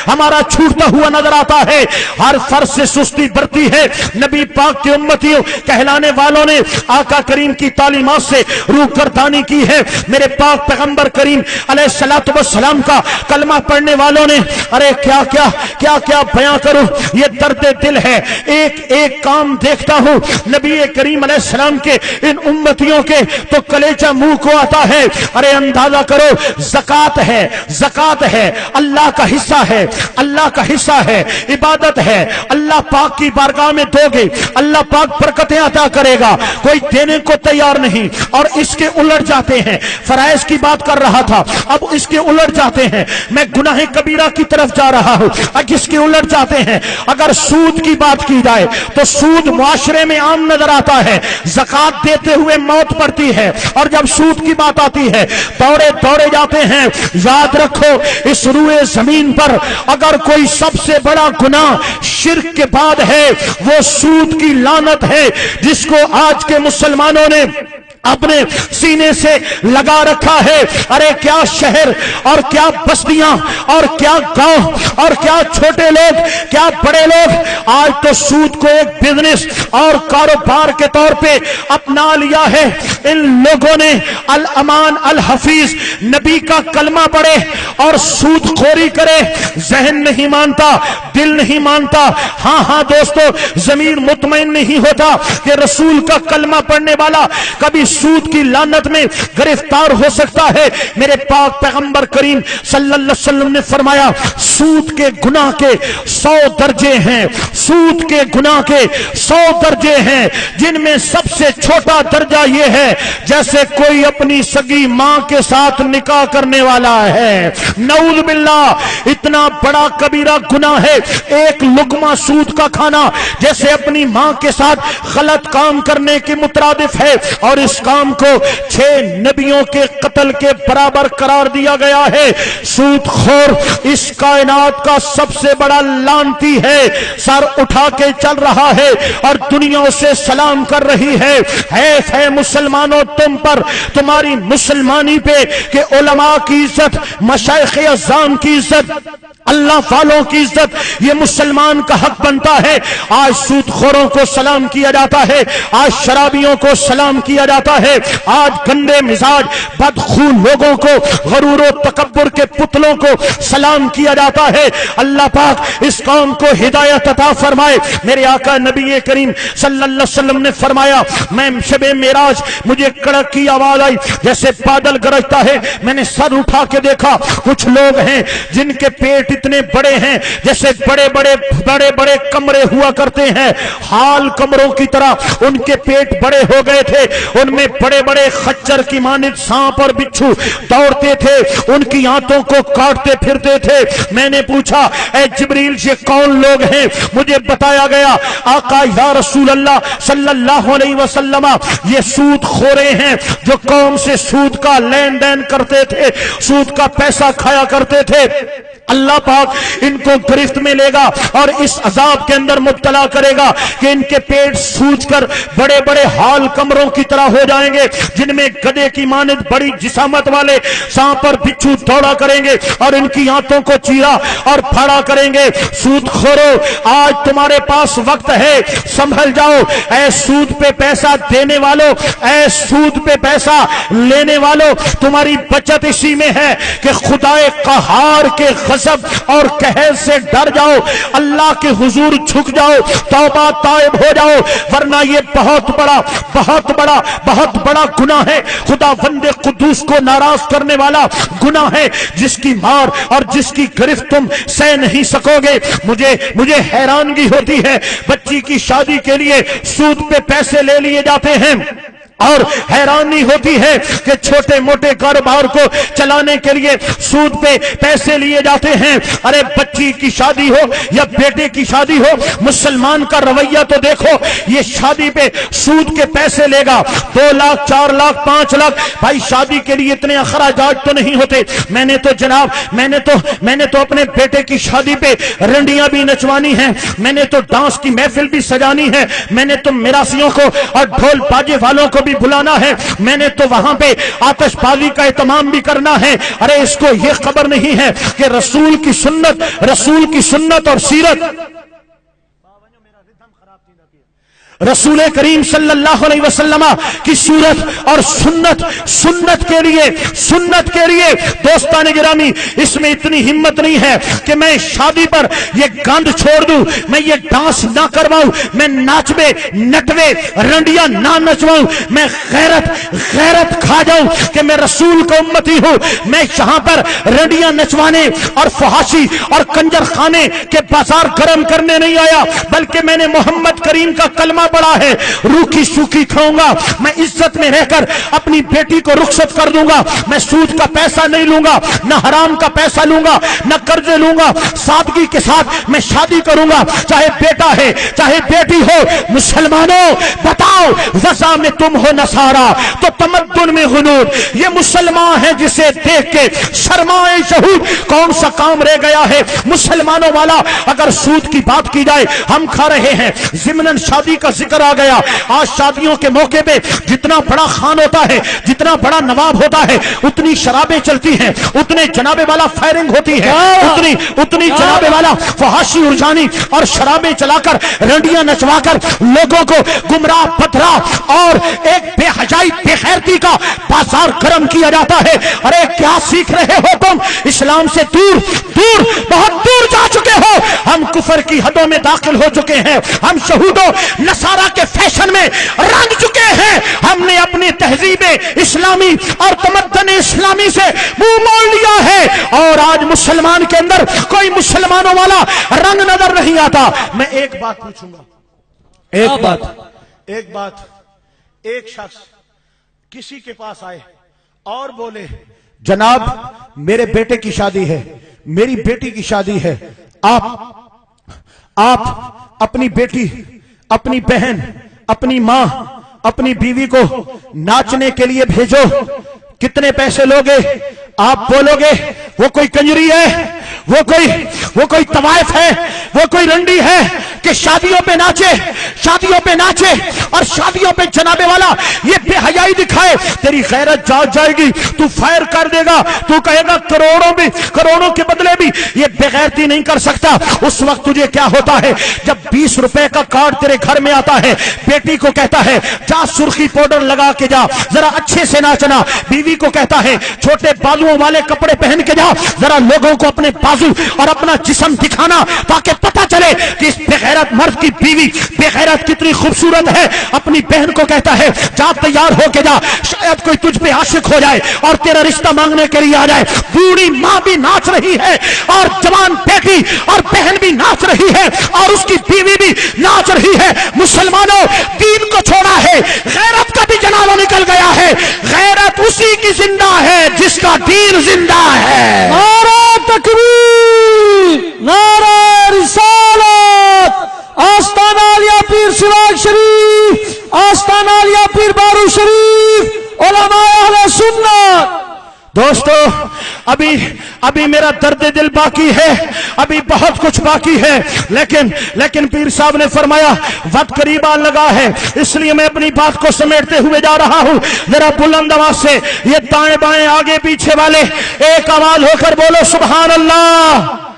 ہمارا چھوٹتا ہوا نظر آتا ہے، ہر فرض سے سستی برتی ہے۔ نبی پاک کے امتیوں کہلانے والوں نے آقا کریم کی تعلیمات سے روگردانی کی ہے۔ میرے پاک پیغمبر کریم علیہ الصلوۃ والسلام کا کلمہ پڑھنے والوں نے ارے کیا بیان کروں، یہ درد دل ہے، ایک کام دیکھتا ہوں نبی کریم علیہ السلام کے ان امتیوں کے تو کلیجہ منہ کو آتا ہے۔ ارے اندازہ کرو، زکات ہے، اللہ کا حصہ ہے، اللہ کا حصہ ہے، عبادت ہے، اللہ پاک کی بارگاہ میں دو گے اللہ پاک برکتیں عطا کرے گا، کوئی دینے کو تیار نہیں، اور اس کے الٹ جاتے ہیں۔ فرائض کی بات کر رہا تھا، اب اس کے الٹ جاتے ہیں، میں گناہ کبیرہ کی طرف جا رہا ہوں، اب اس کے الٹ جاتے ہیں۔ اگر سود کی بات کی جائے تو سود معاشرے میں عام نظر آتا ہے، زکات دیتے ہوئے موت پڑتی ہے، اور جب سود کی بات آتی ہے دوڑے جاتے ہیں۔ یاد رکھو، اس روئے زمین پر اگر کوئی سب سے بڑا گناہ شرک کے بعد ہے وہ سود کی لعنت ہے، جس کو آج کے مسلمانوں نے اپنے سینے سے لگا رکھا ہے۔ ارے کیا شہر اور کیا بستیاں اور کیا گاؤں اور کیا چھوٹے لوگ کیا بڑے لوگ آج تو سود کو ایک بزنس اور کاروبار کے طور پہ اپنا لیا ہے۔ ان لوگوں نے الامان الحفیظ نبی کا کلمہ پڑھے اور سود خوری کرے، ذہن نہیں مانتا، دل نہیں مانتا، ہاں دوستو، ضمیر مطمئن نہیں ہوتا کہ رسول کا کلمہ پڑھنے والا کبھی سود کی لعنت میں گرفتار ہو سکتا ہے۔ میرے پاک پیغمبر کریم صلی اللہ علیہ وسلم نے فرمایا سود کے گناہ کے 100 درجے ہیں، سود کے گناہ کے 100 درجے ہیں، جن میں سب سے چھوٹا درجہ یہ ہے جیسے کوئی اپنی سگی ماں کے ساتھ نکاح کرنے والا ہے۔ نعوذ باللہ، اتنا بڑا کبیرہ گناہ ہے ایک لقمہ سود کا کھانا، جیسے اپنی ماں کے ساتھ غلط کام کرنے کے مترادف ہے، اور اس کام کو 6 نبیوں کے قتل کے برابر قرار دیا گیا ہے۔ سود خور اس کائنات کا سب سے بڑا لعنتی ہے، سر اٹھا کے چل رہا ہے اور دنیا اسے سلام کر رہی ہے۔ حیف ہے مسلمانوں تم پر، تمہاری مسلمانی پہ کہ علماء کی عزت، مشائخ اعظام کی عزت، اللہ والوں کی عزت یہ مسلمان کا حق بنتا ہے۔ آج سود خوروں کو سلام کیا جاتا ہے، آج شرابیوں کو سلام کیا جاتا ہے، آج گندے مزاج بدخو لوگوں کو، غرور و تکبر کے پتلوں کو سلام کیا جاتا ہے۔ اللہ پاک اس قوم کو ہدایت عطا فرمائے۔ میرے آقا نبی کریم صلی اللہ علیہ وسلم نے فرمایا، میں شب معراج مجھے کڑک کی آواز آئی جیسے بادل گرجتا ہے، میں نے سر اٹھا کے دیکھا، کچھ لوگ ہیں جن کے پیٹ اتنے بڑے ہیں جیسے بڑے بڑے کمرے ہوا کرتے ہیں، حال کمروں کی طرح ان کے پیٹ بڑے ہو گئے تھے، ان میں بڑے بڑے خچر کی مانند سانپ اور بچھو دوڑتے تھے، ان کی آنتوں کو کاٹتے پھرتے تھے۔ میں نے پوچھا اے جبریل یہ کون لوگ ہیں؟ مجھے بتایا گیا آقا یا رسول اللہ صلی اللہ علیہ وسلم یہ سود خورے ہیں جو قوم سے سود کا لین دین کرتے تھے، سود کا پیسہ کھایا کرتے تھے۔ اللہ پاک ان کو گرفت میں لے گا اور اس عذاب کے اندر مبتلا کرے گا کہ ان کے پیٹ سوج کر بڑے بڑے ہال کمروں کی طرح ہو جائیں گے، جن میں گدے کی مانند بڑی جسامت والے سانپ اور بچھو دوڑا کریں گے اور ان کی آنتوں کو چیرا اور پھاڑا کریں گے۔ سود خورو آج تمہارے پاس وقت ہے، سنبھل جاؤ۔ اے سود پہ پیسہ دینے والوں، اے سود پہ پیسہ لینے والوں، تمہاری بچت اسی میں ہے کہ خدائے قہار کے غضب اور قہر سے ڈر جاؤ، اللہ کے حضور جھک جاؤ، توبہ تائب ہو جاؤ، ورنہ یہ بہت بڑا گناہ ہے، خدا بندے قدوس کو ناراض کرنے والا گناہ ہے جس کی مار اور جس کی گرفت تم سہ نہیں سکو گے۔ مجھے حیرانگی ہوتی ہے، بچی کی شادی کے لیے سود پہ پیسے لے لیے جاتے ہیں اور حیرانی ہوتی ہے کہ چھوٹے موٹے کاروبار کو چلانے کے لیے سود پہ پیسے لیے جاتے ہیں۔ ارے بچی کی شادی ہو یا بیٹے کی شادی ہو، مسلمان کا رویہ تو دیکھو، یہ شادی پہ سود کے پیسے لے گا، 2 لاکھ 4 لاکھ 5 لاکھ، بھائی شادی کے لیے اتنے اخراجات تو نہیں ہوتے۔ میں نے تو اپنے بیٹے کی شادی پہ رنڈیاں بھی نچوانی ہیں، میں نے تو ڈانس کی محفل بھی سجانی ہے، میں نے تو میراثیوں کو اور ڈھول باجے والوں کو بھی بلانا ہے، میں نے تو وہاں پہ آتش بازی کا اہتمام بھی کرنا ہے۔ ارے اس کو یہ خبر نہیں ہے کہ رسول کی سنت اور سیرت، رسول کریم صلی اللہ علیہ وسلم کی صورت اور سنت کے لیے دوستان گرامی اس میں اتنی ہمت نہیں ہے کہ میں شادی پر یہ گاند چھوڑ دوں، میں یہ ڈانس نہ کرواؤں، میں ناچوے نٹوے رنڈیاں نہ نچواؤں، میں غیرت کھا جاؤں کہ میں رسول کا امتی ہوں۔ میں یہاں پر رنڈیاں نچوانے اور فحاشی اور کنجر خانے کے بازار گرم کرنے نہیں آیا، بلکہ میں نے محمد کریم کا کلمہ پڑا ہے، روکھی سوکھی کھاؤں گا، میں عزت میں رہ کر اپنی بیٹی کو رخصت کر دوں گا، میں سود کا پیسہ نہیں لوں گا، نہ حرام کا پیسہ لوں گا، نہ قرضے لوں گا، سادگی کے ساتھ میں شادی کروں گا، چاہے بیٹا ہے چاہے بیٹی ہو۔ مسلمانوں بتاؤ، وضع میں تم ہو نصارا تو تمدن میں غنود، یہ مسلمان ہے جسے دیکھ کے شرمائے شہود کون سا کام رہ گیا ہے؟ مسلمانوں والا اگر سود کی بات کی جائے، ہم کھا رہے ہیں، ضمناً شادی کا ذکر آ گیا۔ آج شادیوں کے موقع پہ جتنا بڑا خان ہوتا ہے، جتنا بڑا نواب ہوتا ہے، اتنی شرابیں چلتی ہیں، اتنے جنابے والا فائرنگ ہوتی ہے، اتنی جنابے والا فحاشی ارجانی اور شرابیں چلا کر رنڈیاں نچوا کر لوگوں کو گمراہ پتھرا اور ایک بے حیائی بے غیرتی کا بازار گرم کیا جاتا ہے۔ ارے کیا سیکھ رہے ہو تم؟ اسلام سے بہت دور جا چکے ہو، ہم کفر کی حدوں میں داخل ہو چکے ہیں، ہم شہودوں نصارہ کے فیشن میں رنگ چکے ہیں، ہم نے اپنی تہذیب اسلامی اور تمدن اسلامی سے منہ موڑ لیا ہے، اور آج مسلمان کے اندر کوئی مسلمانوں والا رنگ نظر نہیں آتا۔ میں ایک بات پوچھوں گا، ایک بات ایک شخص کسی کے پاس آئے اور بولے جناب میرے بیٹے کی شادی ہے، میری بیٹی کی شادی ہے، آپ اپنی بیٹی، اپنی بہن، اپنی ماں अपनी बीवी को नाचने के लिए भेजो, कितने पैसे लोगे? आप बोलोगे वो कोई कंजरी है, वो कोई तवाइफ है, वो कोई रंडी है कि शादियों पे नाचे और शादियों पे जनाबे वाला ये बेहयाई दिखाए। तेरी गैरत जाग जाएगी, तू फायर कर देगा, तू कहेगा करोड़ों के बदले भी ये बेगैरती नहीं कर सकता। उस वक्त तुझे क्या होता है जब 20 रुपए का कार्ड तेरे घर में आता है, बेटी को कहता है जा सुर्खी पाउडर लगा के जा, जरा अच्छे से नाचना। बीवी को कहता है छोटे बाजुओं वाले कपड़े पहन के जा, जरा लोगों को अपने बाजू और अपना जिस्म दिखाना ताकि पता चले कि इस बेगैरत मर्द की बीवी बेगैरत कितनी खूबसूरत है। अपनी बहन को कहता है जा तैयार होके जा, शायद कोई तुझ पे आशिक हो जाए और तेरा रिश्ता मांगने के लिए आ जाए। बूढ़ी माँ भी नाच रही है और जवान बेटी और बहन भी नाच रही है और उसकी बीवी भी नाच रही है। मुसलमानों, दीन को छोड़ा है, गैरत का भी जनाजा निकल गया है। गैरत उसी की जिंदा है जिसका दीन जिंदा है। नारा तकबीर, नारा रिसालत, आस्ताना आलिया पीर सिवाग शरीफ, आस्ताना आलिया पीर बारू शरीफ, उलमाए अहले सुन्नत। दोस्तों, अभी मेरा दर्द दिल बाकी है, अभी बहुत कुछ बाकी है, लेकिन पीर साहब ने फरमाया वक्त करीब आ लगा है, इसलिए मैं अपनी बात को समेटते हुए जा रहा हूं। जरा बुलंद आवाज से ये दाएं बाएं आगे पीछे वाले एक आवाज होकर बोलो सुभान अल्लाह।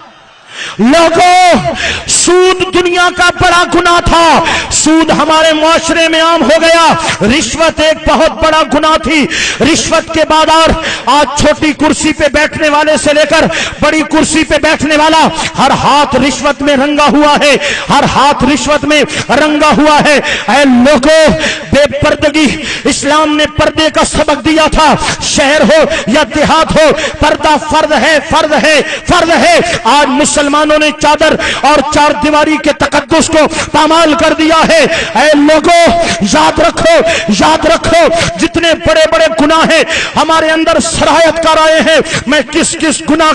लोगों, सूद दुनिया का बड़ा गुनाह था, सूद हमारे मुआशरे में आम हो गया। रिश्वत एक बहुत बड़ा गुनाह थी। रिश्वत के बाद आज छोटी कुर्सी पे बैठने वाले से लेकर बड़ी कुर्सी पे बैठने वाला हर हाथ रिश्वत में रंगा हुआ है, हर हाथ रिश्वत में रंगा हुआ है। ऐ लोगों, बेपर्दगी, इस्लाम ने पर्दे का सबक दिया था। शहर हो या देहात हो, पर्दा फर्ज है, फर्ज है, फर्ज है। आज मुसलमानों ने चादर और चार दीवारी के तकद्दुस को पामाल कर दिया है। ऐ लोगों, याद रखो जितने बड़े बड़े गुनाह हैं हमारे अंदर सरायत कर आए हैं। मैं किस किस गुनाह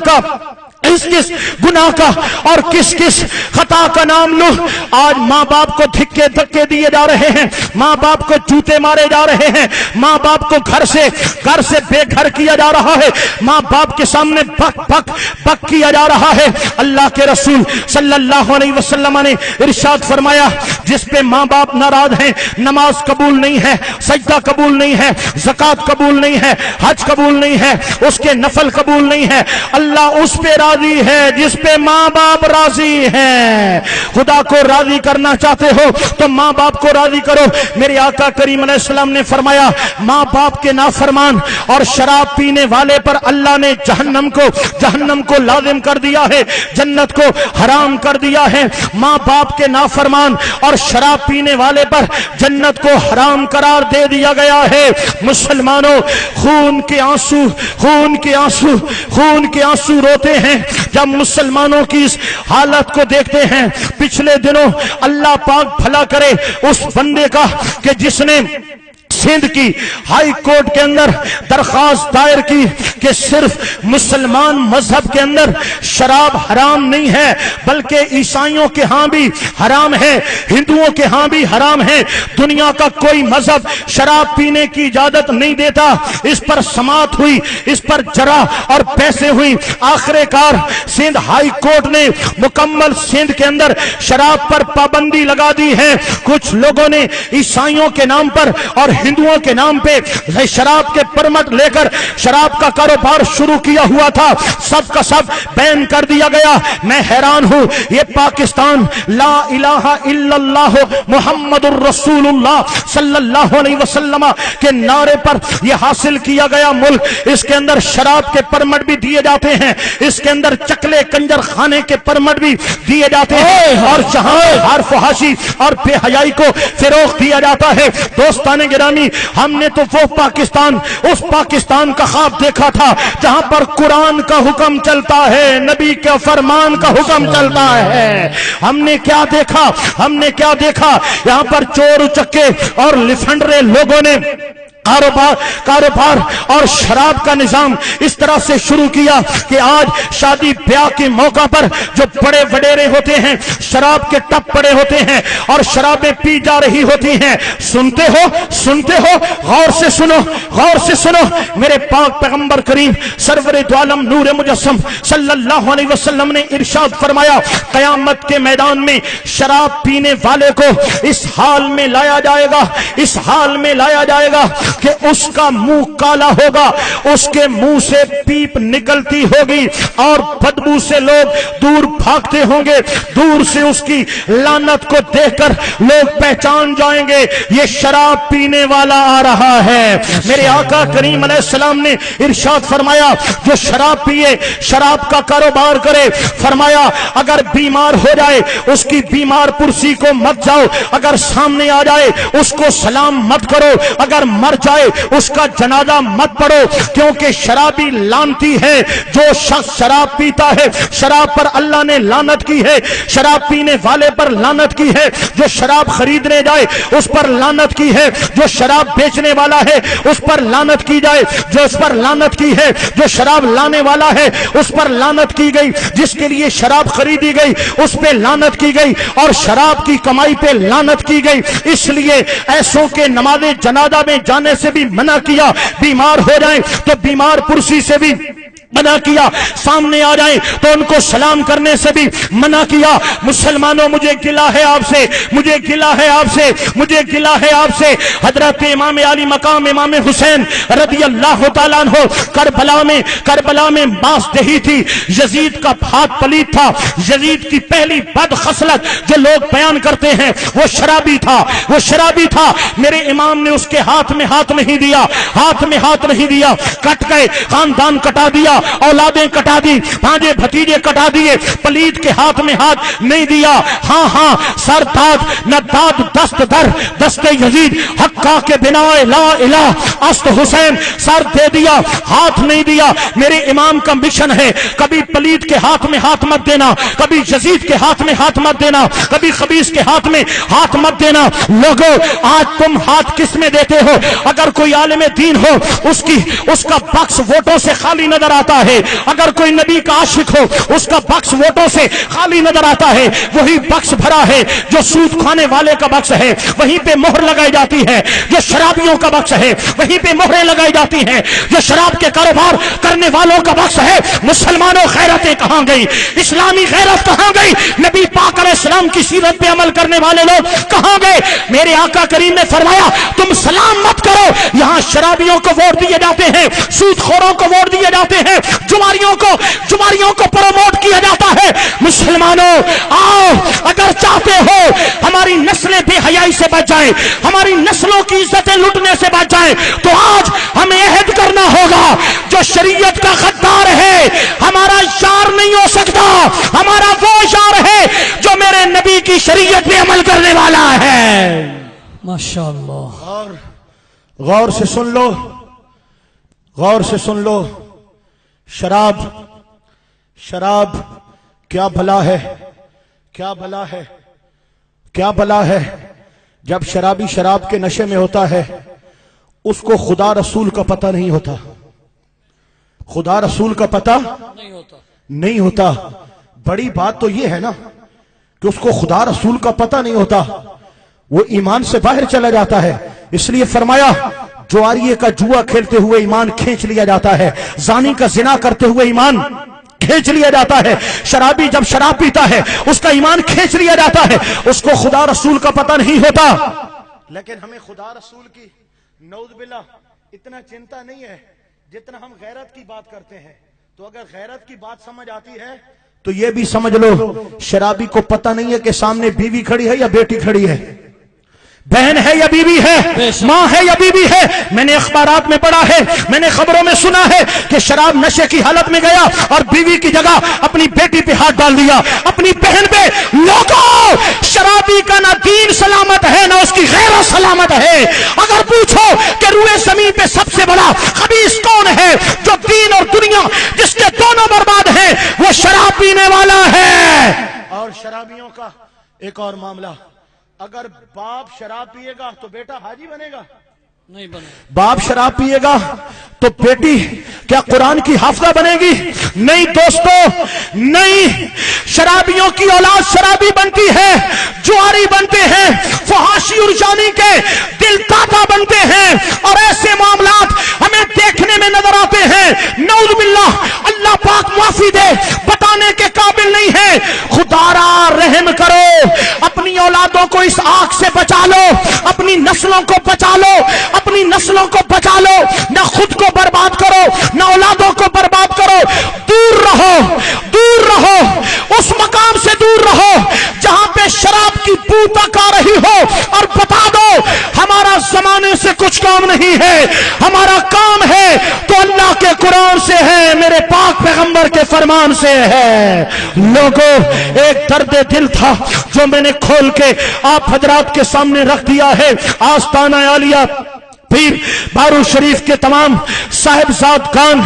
का और किस किस खता का नाम लूं। आज माँ बाप को धक्के दिए जा रहे हैं, माँ बाप को जूते मारे जा रहे हैं, माँ बाप को घर से बेघर किया जा रहा है, माँ बाप के सामने बक किया जा रहा है। अल्लाह के रसूल सल्लल्लाहु अलैहि वसल्लम ने इरशाद फरमाया जिस पे माँ बाप नाराज हैं, नमाज कबूल नहीं है, सजदा कबूल नहीं है, ज़कात कबूल नहीं है, हज कबूल नहीं है, उसके नफल कबूल नहीं है। अल्लाह उस पे राजी है जिस पे माँ बाप राजी हैं। खुदा को राजी करना चाहते हो तो माँ बाप को राजी करो। मेरे आका करीम अलैहिस्सलाम ने फरमाया माँ बाप के नाफरमान और शराब पीने वाले पर अल्लाह ने जहन्नम को लाजिम कर दिया है, जन्नत को हराम कर दिया है। माँ बाप के नाफरमान और शराब पीने वाले पर जन्नत को हराम करार दे दिया गया है। मुसलमानों, खून के आंसू रोते हैं जब मुसलमानों की इस हालत को देखते हैं। पिछले दिनों अल्लाह पाक भला करे उस बंदे का कि जिसने सिंध की हाई कोर्ट के अंदर दरखास्त दायर की कि सिर्फ मुसलमान मजहब के अंदर शराब हराम नहीं है बल्कि ईसाइयों के हां भी हराम है, हिंदुओं के हां भी हराम है। दुनिया का कोई मजहब शराब पीने की इजाजत नहीं देता। इस पर समाअत हुई, इस पर जरा और पैसे हुई। आखिरकार सिंध हाई कोर्ट ने मुकम्मल सिंध के अंदर शराब पर पाबंदी लगा दी है। कुछ लोगों ने ईसाइयों के नाम पर और हिंदुओं के नाम पे शराब के परमिट लेकर शराब का कारोबार शुरू किया हुआ था, सब का सब बैन कर दिया गया। मैं हैरान हूं, ये पाकिस्तान ला इलाहा इल्लल्लाह मुहम्मदुर रसूलुल्लाह सल्लल्लाहु अलैहि वसल्लम के नारे पर यह हासिल किया गया मुल्क, इसके अंदर शराब के परमिट भी दिए जाते हैं, इसके अंदर चकले कंजर खाने के परमिट भी दिए जाते हैं और जहां हर फहाशी और बेहयाई को फिरोग दिया जाता है। दोस्ताने गिरामी, हमने तो वो पाकिस्तान, उस पाकिस्तान का ख्वाब देखा था जहां पर कुरान का हुक्म चलता है, नबी के फरमान का हुक्म चलता है। हमने क्या देखा, यहां पर चोर उचक्के और लिफंडरे लोगों ने کاروبار اور شراب کا نظام اس طرح سے شروع کیا کہ آج شادی بیاہ کے موقع پر جو بڑے وڈیرے ہوتے ہیں شراب کے ٹپ پڑے ہوتے ہیں اور شرابیں پی جا رہی ہوتی ہیں. سنتے ہو غور سے سنو میرے پاک پیغمبر کریم سرور دو عالم نور مجسم صلی اللہ علیہ وسلم نے ارشاد فرمایا قیامت کے میدان میں شراب پینے والے کو اس حال میں لایا جائے گا کہ اس کا منہ کالا ہوگا, اس کے منہ سے پیپ نکلتی ہوگی اور بدبو سے لوگ دور بھاگتے ہوں گے. دور سے اس کی لعنت کو دیکھ کر لوگ پہچان جائیں گے یہ شراب پینے والا آ رہا ہے. میرے آقا کریم علیہ السلام نے ارشاد فرمایا جو شراب پیے, شراب کا کاروبار کرے, فرمایا اگر بیمار ہو جائے اس کی بیمار پرسی کو مت جاؤ, اگر سامنے آ جائے اس کو سلام مت کرو, اگر مر جائے اس کا جنازہ مت پڑھو, کیونکہ شرابی لعنتی ہے. جو شخص شراب پیتا ہے شراب پر اللہ نے لعنت کی ہے, شراب پینے والے پر لعنت کی ہے, جو شراب خریدنے جائے اس پر لعنت کی ہے, جو شراب بیچنے والا ہے اس پر لعنت کی جائے, جو اس پر لعنت کی ہے, جو شراب لانے والا ہے اس پر لعنت کی گئی, جس کے لیے شراب خریدی گئی اس پہ لعنت کی گئی اور شراب کی کمائی پہ لعنت کی گئی. اس لیے ایسوں کے نماز جنازہ میں جانے سے بھی منع کیا, بیمار ہو جائیں تو بیمار پرسی سے بھی منع کیا, سامنے آ جائیں تو ان کو سلام کرنے سے بھی منع کیا. مسلمانوں مجھے گلہ ہے آپ سے حضرت امام علی مقام امام حسین رضی اللہ تعالیٰ عنہ کربلا میں باس دہی تھی, یزید کا ہاتھ پلیت تھا. یزید کی پہلی بد خصلت جو لوگ بیان کرتے ہیں وہ شرابی تھا. میرے امام نے اس کے ہاتھ میں ہاتھ نہیں دیا, کٹ گئے, خاندان کٹا دیا, اولادیں کٹا دی, بھانجے بھتیجے کٹا دیے, پلید کے ہاتھ میں ہاتھ نہیں دیا. ہاں سر داد نہ داد دست در دست یزید حقا کے بنا لا الہ است حسین, سر دے دیا ہاتھ نہیں دیا. میرے امام کا مشن ہے کبھی پلید کے ہاتھ میں ہاتھ مت دینا, کبھی یزید کے ہاتھ میں ہاتھ مت دینا, کبھی خبیث کے ہاتھ میں ہاتھ مت دینا. لوگوں آج تم ہاتھ کس میں دیتے ہو؟ اگر کوئی عالم دین ہو اس کا بکس ووٹوں سے خالی نظر آتا ہے, اگر کوئی نبی کا عاشق ہو اس کا بکس ووٹوں سے خالی نظر آتا ہے. وہی بکس بھرا ہے جو سود کھانے والے کا بکس ہے, وہیں پہ مہر لگائی جاتی ہے. جو شرابیوں کا بکس ہے وہیں پہ مہریں لگائی جاتی ہیں. جو شراب کے کاروبار کرنے والوں کا بکس ہے. مسلمانوں غیرتیں کہاں گئی؟ اسلامی غیرت کہاں گئی؟ نبی پاک علیہ السلام کی سیرت پہ عمل کرنے والے لوگ کہاں گئے؟ میرے آقا کریم نے فرمایا تم سلام مت کرو. یہاں شرابیوں کو ووٹ دیے جاتے ہیں, سود خوروں کو ووٹ دیے جاتے ہیں, جواریوں کو پروموٹ کیا جاتا ہے. مسلمانوں آؤ, اگر چاہتے ہو ہماری نسلیں بے حیائی سے بچ جائیں, ہماری نسلوں کی عزتیں لٹنے سے بچ جائیں, تو آج ہمیں عہد کرنا ہوگا جو شریعت کا غدار ہے ہمارا یار نہیں ہو سکتا. ہمارا وہ یار ہے جو میرے نبی کی شریعت پہ عمل کرنے والا ہے. ماشاءاللہ. غور سے سن لو. شراب کیا بلا ہے. جب شرابی شراب کے نشے میں ہوتا ہے اس کو خدا رسول کا پتہ نہیں ہوتا. خدا رسول کا پتہ نہیں ہوتا. بڑی بات تو یہ ہے نا کہ اس کو خدا رسول کا پتہ نہیں ہوتا, وہ ایمان سے باہر چلا جاتا ہے. اس لیے فرمایا جواریے کا جوا کھیلتے ہوئے ایمان کھینچ لیا جاتا ہے, زانی کا زنا کرتے ہوئے ایمان کھینچ لیا جاتا ہے. شرابی جب شراب پیتا ہے اس کا ایمان کھینچ لیا جاتا ہے, اس کو خدا رسول کا پتہ نہیں ہوتا. لیکن ہمیں خدا رسول کی نعوذ باللہ اتنا چنتا نہیں ہے جتنا ہم غیرت کی بات کرتے ہیں. تو اگر غیرت کی بات سمجھ آتی ہے تو یہ بھی سمجھ لو شرابی کو پتہ نہیں ہے کہ سامنے بیوی کھڑی ہے یا بیٹی کھڑی ہے, بہن ہے یا بیوی ہے, ماں ہے یا بیوی ہے. میں نے اخبارات میں پڑھا ہے, میں نے خبروں میں سنا ہے کہ شراب نشے کی حالت میں گیا اور بیوی کی جگہ اپنی بیٹی پہ ہاتھ ڈال دیا, اپنی بہن پہ. لوگوں شرابی کا نہ دین سلامت ہے نہ اس کی غیرت سلامت ہے. اگر پوچھو کہ روئے زمین پہ سب سے بڑا خبیث کون ہے جو دین اور دنیا جس کے دونوں برباد ہیں, وہ شراب پینے والا ہے. اور شرابیوں کا ایک اور معاملہ, اگر باپ شراب پیے گا تو بیٹا حاجی بنے گا. نہیں بنے. باپ شراب پیے گا تو بیٹی کیا قرآن کی حافظہ بنے گی؟ نہیں دوستو، نہیں. شرابیوں کی اولاد شرابی بنتی ہے، جواری بنتے ہیں، فحاشی اور جانی کے دل داتا بنتے ہیں، اور ایسے معاملات ہمیں دیکھنے میں نظر آتے ہیں. نعوذ باللہ، اللہ پاک معافی دے، بتانے کے قابل نہیں ہے. خدا را رحم کرو، اپنی اولادوں کو اس آگ سے بچا لو، اپنی نسلوں کو بچا لو، اپنی نسلوں کو بچا لو. نہ خود کو برباد کرو، نہ اولادوں کو برباد کرو. دور رہو، دور رہو، اس مقام سے دور رہو جہاں پہ شراب کی بو تک آ رہی ہو. اور بتا دو ہمارا زمانے سے کچھ کام نہیں ہے، ہمارا کام ہے تو اللہ کے قرآن سے ہے، میرے پاک پیغمبر کے فرمان سے ہے. لوگوں، ایک درد دل تھا جو میں نے کھول کے آپ حضرات کے سامنے رکھ دیا ہے. آستانہ عالیہ پیر بارو شریف کے تمام صاحبزادگان،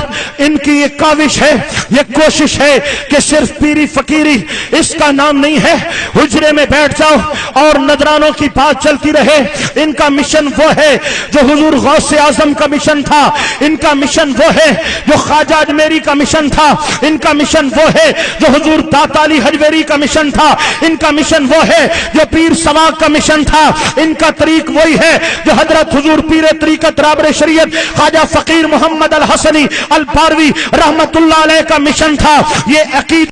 ان کی یہ کاوش ہے، یہ کوشش ہے کہ صرف پیری فقیری اس کا نام نہیں ہے. حجرے میں بیٹھ جاؤ اور نذرانوں کی بات چلتی رہے. ان کا مشن وہ ہے جو حضور غوث اعظم کا مشن تھا، ان کا مشن وہ ہے جو خواجہ اجمیری کا مشن تھا، ان کا مشن وہ ہے جو حضور داتا علی حجویری کا مشن تھا، ان کا مشن وہ ہے جو پیر سواق کا مشن تھا. ان کا طریق وہی ہے جو حضرت حضور پیر طریقت رابر شریعت خواجہ فقیر محمد الحسنی الباروی رحمت اللہ علیہ کا مشن تھا. یہ عقیدہ